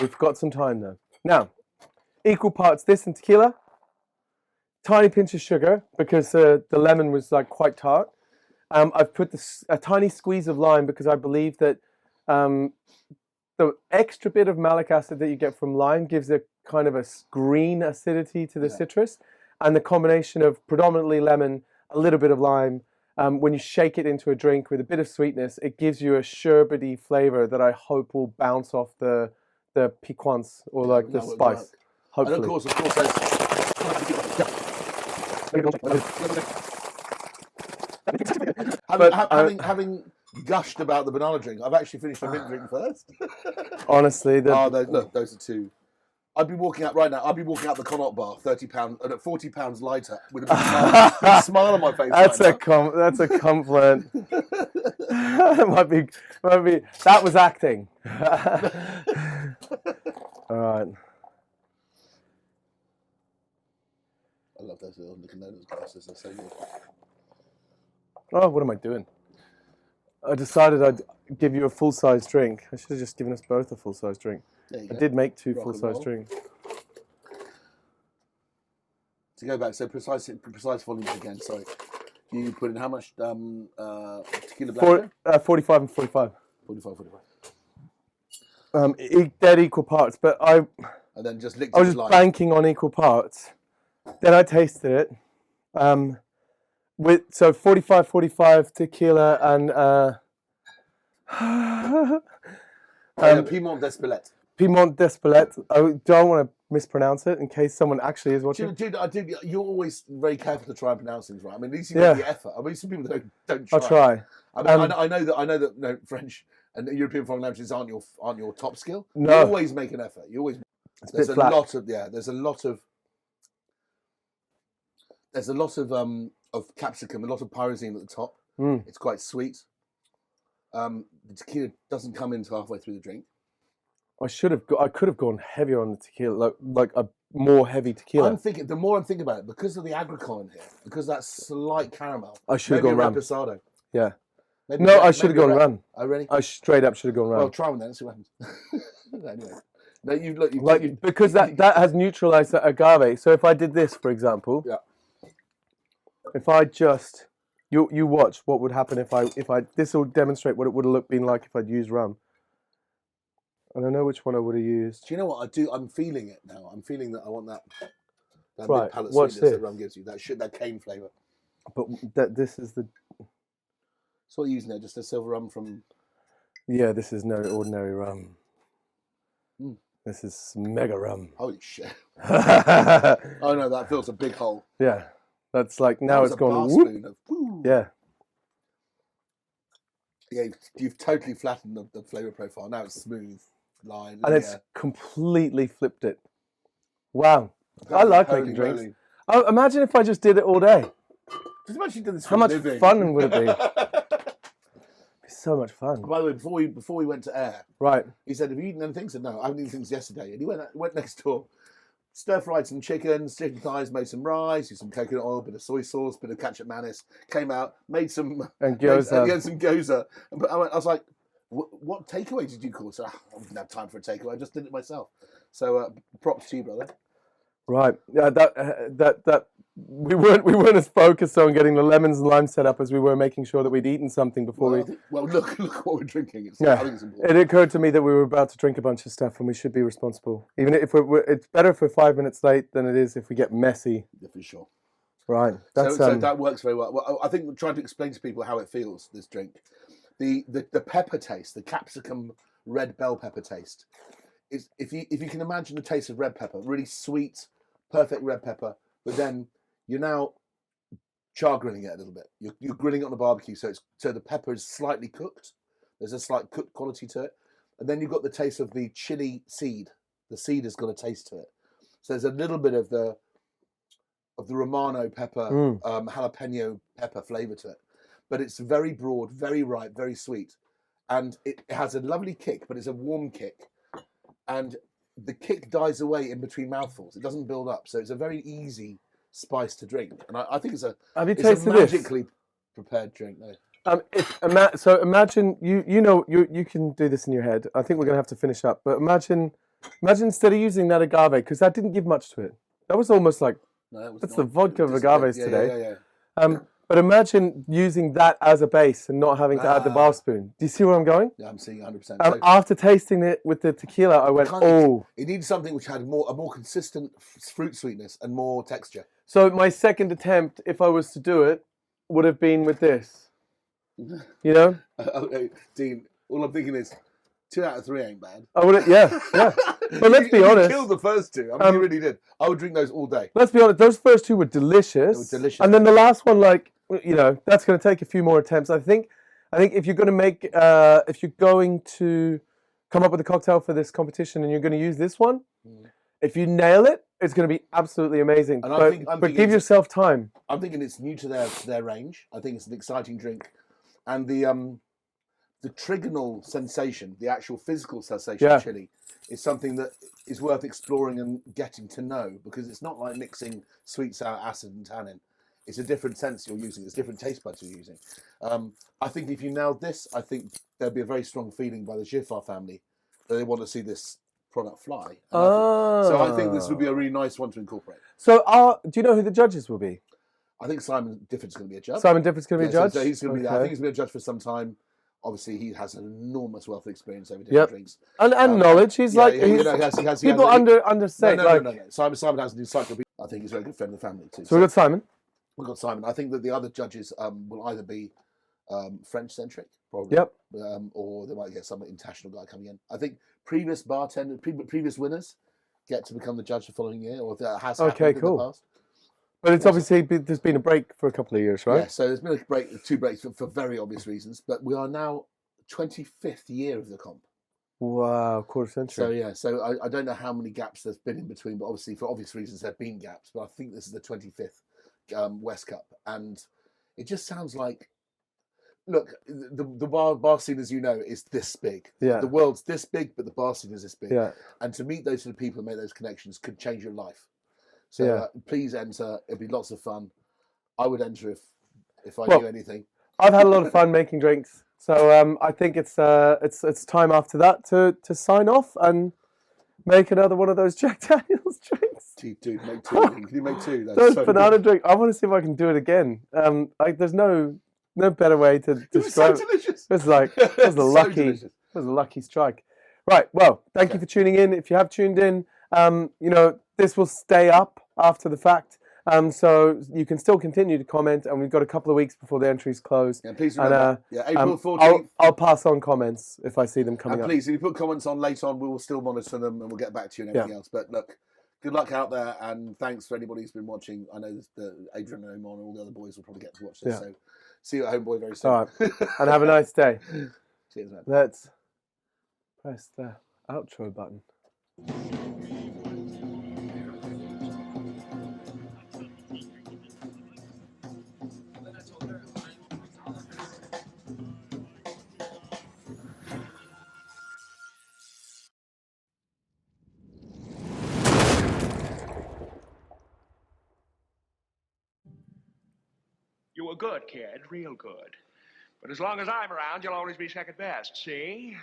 We've got some time though. Now, equal parts this and tequila. Tiny pinch of sugar because the lemon was like quite tart. I've put a tiny squeeze of lime because I believe that the extra bit of malic acid that you get from lime gives a kind of a green acidity to the citrus, and the combination of predominantly lemon, a little bit of lime, when you shake it into a drink with a bit of sweetness, it gives you a sherbety flavor that I hope will bounce off the piquance or like the spice. Work. Hopefully. And of course, having gushed about the banana drink, I've actually finished my mint drink first. Honestly, look, those are 2. I'd be walking out right now. I'd be walking out the Connaught bar, £40 lighter, with a big smile on my face. That's a compliment. might be. That was acting. All right. I love those little Nicodemus glasses. They're so good. Oh, what am I doing? I decided I'd give you a full-size drink. I should have just given us both a full-size drink. I did make 2 full-size drinks. To go back, so precise volumes again. Sorry, you put in how much tequila black? 45 and 45. 45. Dead equal parts, but I was just banking on equal parts. Then I tasted it. With 45 tequila and Piedmont d'Espelette. Piedmont d'Espelette. I don't want to mispronounce it in case someone actually is watching. Dude, you're always very careful to try and pronounce things right. I mean, at least you make the effort. I mean, some people don't try. I'll try. I mean, I know that French and European foreign languages aren't your top skill. No. You always make an effort. There's a lot of capsicum, a lot of pyrazine at the top. It's quite sweet. The tequila doesn't come in until halfway through the drink. I could have gone heavier on the tequila, like a more heavy tequila. The more I'm thinking about it, because of the agricole in here, because that slight caramel. I should have gone rum. Reposado. Yeah. I should have gone rum. Oh, really? I straight up should have gone rum. Well, try one then and see what happens. Anyway. No, because that has neutralized the agave. So if I did this, for example, if I just you watch what would happen if I this will demonstrate what it would have been like if I'd used rum. And I know which one I would have used. Do you know what I do? I'm feeling it now. I'm feeling that I want that right. Big palate Watch sweetness this. that rum gives you. That cane flavour. But this is the. So what are you using there? Just a silver rum from. Yeah, this is no ordinary rum. This is mega rum. Holy shit! Oh no, that fills a big hole. Yeah, that's like now it's gone. Whoop. Yeah. Yeah, you've totally flattened the flavour profile. Now it's smooth. line. And it's completely flipped it. Wow. I like Holy making drinks. moly. Oh, imagine if I just did it all day. Just imagine you did this for How a much living. fun would it be? It's so much fun. By the way, before we went to air, Right. he said, "Have you eaten anything?" I said, "No, I haven't eaten things yesterday." And he went next door, stir-fried some chicken thighs, made some rice, used some coconut oil, bit of soy sauce, bit of ketchup mayonnaise, came out, made some... And gyoza. Had some gyoza. But I was like, what takeaway did you call? So I didn't have time for a takeaway. I just did it myself. So props to you, brother. Right. Yeah, that we weren't as focused on getting the lemons and limes set up as we were making sure that we'd eaten something before look what we're drinking. Yeah. I think it's important. It occurred to me that we were about to drink a bunch of stuff and we should be responsible. Even if it's better if we're 5 minutes late than it is if we get messy. Yeah, for sure. Right. That's So that works very well. Well, I think we're trying to explain to people how it feels, this drink. The pepper taste, the capsicum red bell pepper taste, is if you can imagine the taste of red pepper, really sweet, perfect red pepper, but then you're now char grilling it a little bit. You're grilling it on a barbecue, so the pepper is slightly cooked. There's a slight cooked quality to it, and then you've got the taste of the chili seed. The seed has got a taste to it. So there's a little bit of the Romano pepper, jalapeno pepper flavour to it, but it's very broad, very ripe, very sweet, and it has a lovely kick, but it's a warm kick, and the kick dies away in between mouthfuls. It doesn't build up, so it's a very easy spice to drink, and I think it's a magically prepared drink. No. So imagine you can do this in your head. I think we're going to have to finish up, but imagine instead of using that agave, because that didn't give much to it. That was almost like that's the vodka of agaves today. Yeah. But imagine using that as a base and not having to add the bar spoon. Do you see where I'm going? Yeah, I'm seeing 100%. After tasting it with the tequila, I went, oh. It needed something which had a more consistent fruit sweetness and more texture. So my second attempt, if I was to do it, would have been with this. You know? Okay, Dean, all I'm thinking is 2 out of 3 ain't bad. I would, yeah. But let's be honest. You killed the first 2. I mean, you really did. I would drink those all day. Let's be honest. Those first 2 were delicious. They were delicious. And then the last one, that's going to take a few more attempts. I think if you're going to make, if you're going to come up with a cocktail for this competition and you're going to use this one, if you nail it, it's going to be absolutely amazing. And but give yourself time. I'm thinking it's new to their range. I think it's an exciting drink, and the trigonal sensation, the actual physical sensation of chili, is something that is worth exploring and getting to know, because it's not like mixing sweet, sour, acid, and tannin. It's a different sense you're using. It's different taste buds you're using. I think if you nailed this, I think there'd be a very strong feeling by the Giffard family that they want to see this product fly. So I think this would be a really nice one to incorporate. So do you know who the judges will be? I think Simon Difford's going to be a judge. Simon Difford's going to be a judge? So he's going to be there. I think he's been a judge for some time. Obviously, he has an enormous wealth of experience over different drinks. And knowledge. He's people understate. No. Simon has an encyclopedia. I think he's a very good friend of the family too. So we've got Simon. We've got Simon. I think that the other judges will either be French-centric, probably. Yep. Or they might get some international guy coming in. I think previous winners get to become the judge the following year, or if that has happened in the past. But it's obviously, there's been a break for a couple of years, right? Yeah, so there's been a break, 2 breaks for very obvious reasons, but we are now 25th year of the comp. Wow, quarter century. So I don't know how many gaps there's been in between, but obviously for obvious reasons there have been gaps, but I think this is the 25th West Cup, and it just sounds like, look, the bar scene, as you know, is this big. Yeah. The world's this big, but the bar scene is this big. Yeah. And to meet those sort of people and make those connections could change your life. So please enter. It'll be lots of fun. I would enter if I knew anything. I've had a lot of fun making drinks, so I think it's time after that to sign off and make another one of those Jack Daniel's drinks. Dude, make 2. Can you make 2? That's those so banana good. drink. I want to see if I can do it again. There's no better way to describe it. Was so delicious. It was a lucky strike. Right. Well, thank you for tuning in. If you have tuned in, this will stay up after the fact. So you can still continue to comment, and we've got a couple of weeks before the entries close. Yeah, please remember. April 14th. I'll pass on comments if I see them coming up. Please, if you put comments on late on, we will still monitor them and we'll get back to you and everything else. But look, good luck out there, and thanks for anybody who's been watching. I know that Adrian and Oman and all the other boys will probably get to watch this. So see you at home, boy, very soon. All right. And have a nice day. Cheers, man. Let's press there. Outro button. You were good, kid, real good. But as long as I'm around, you'll always be second best, see?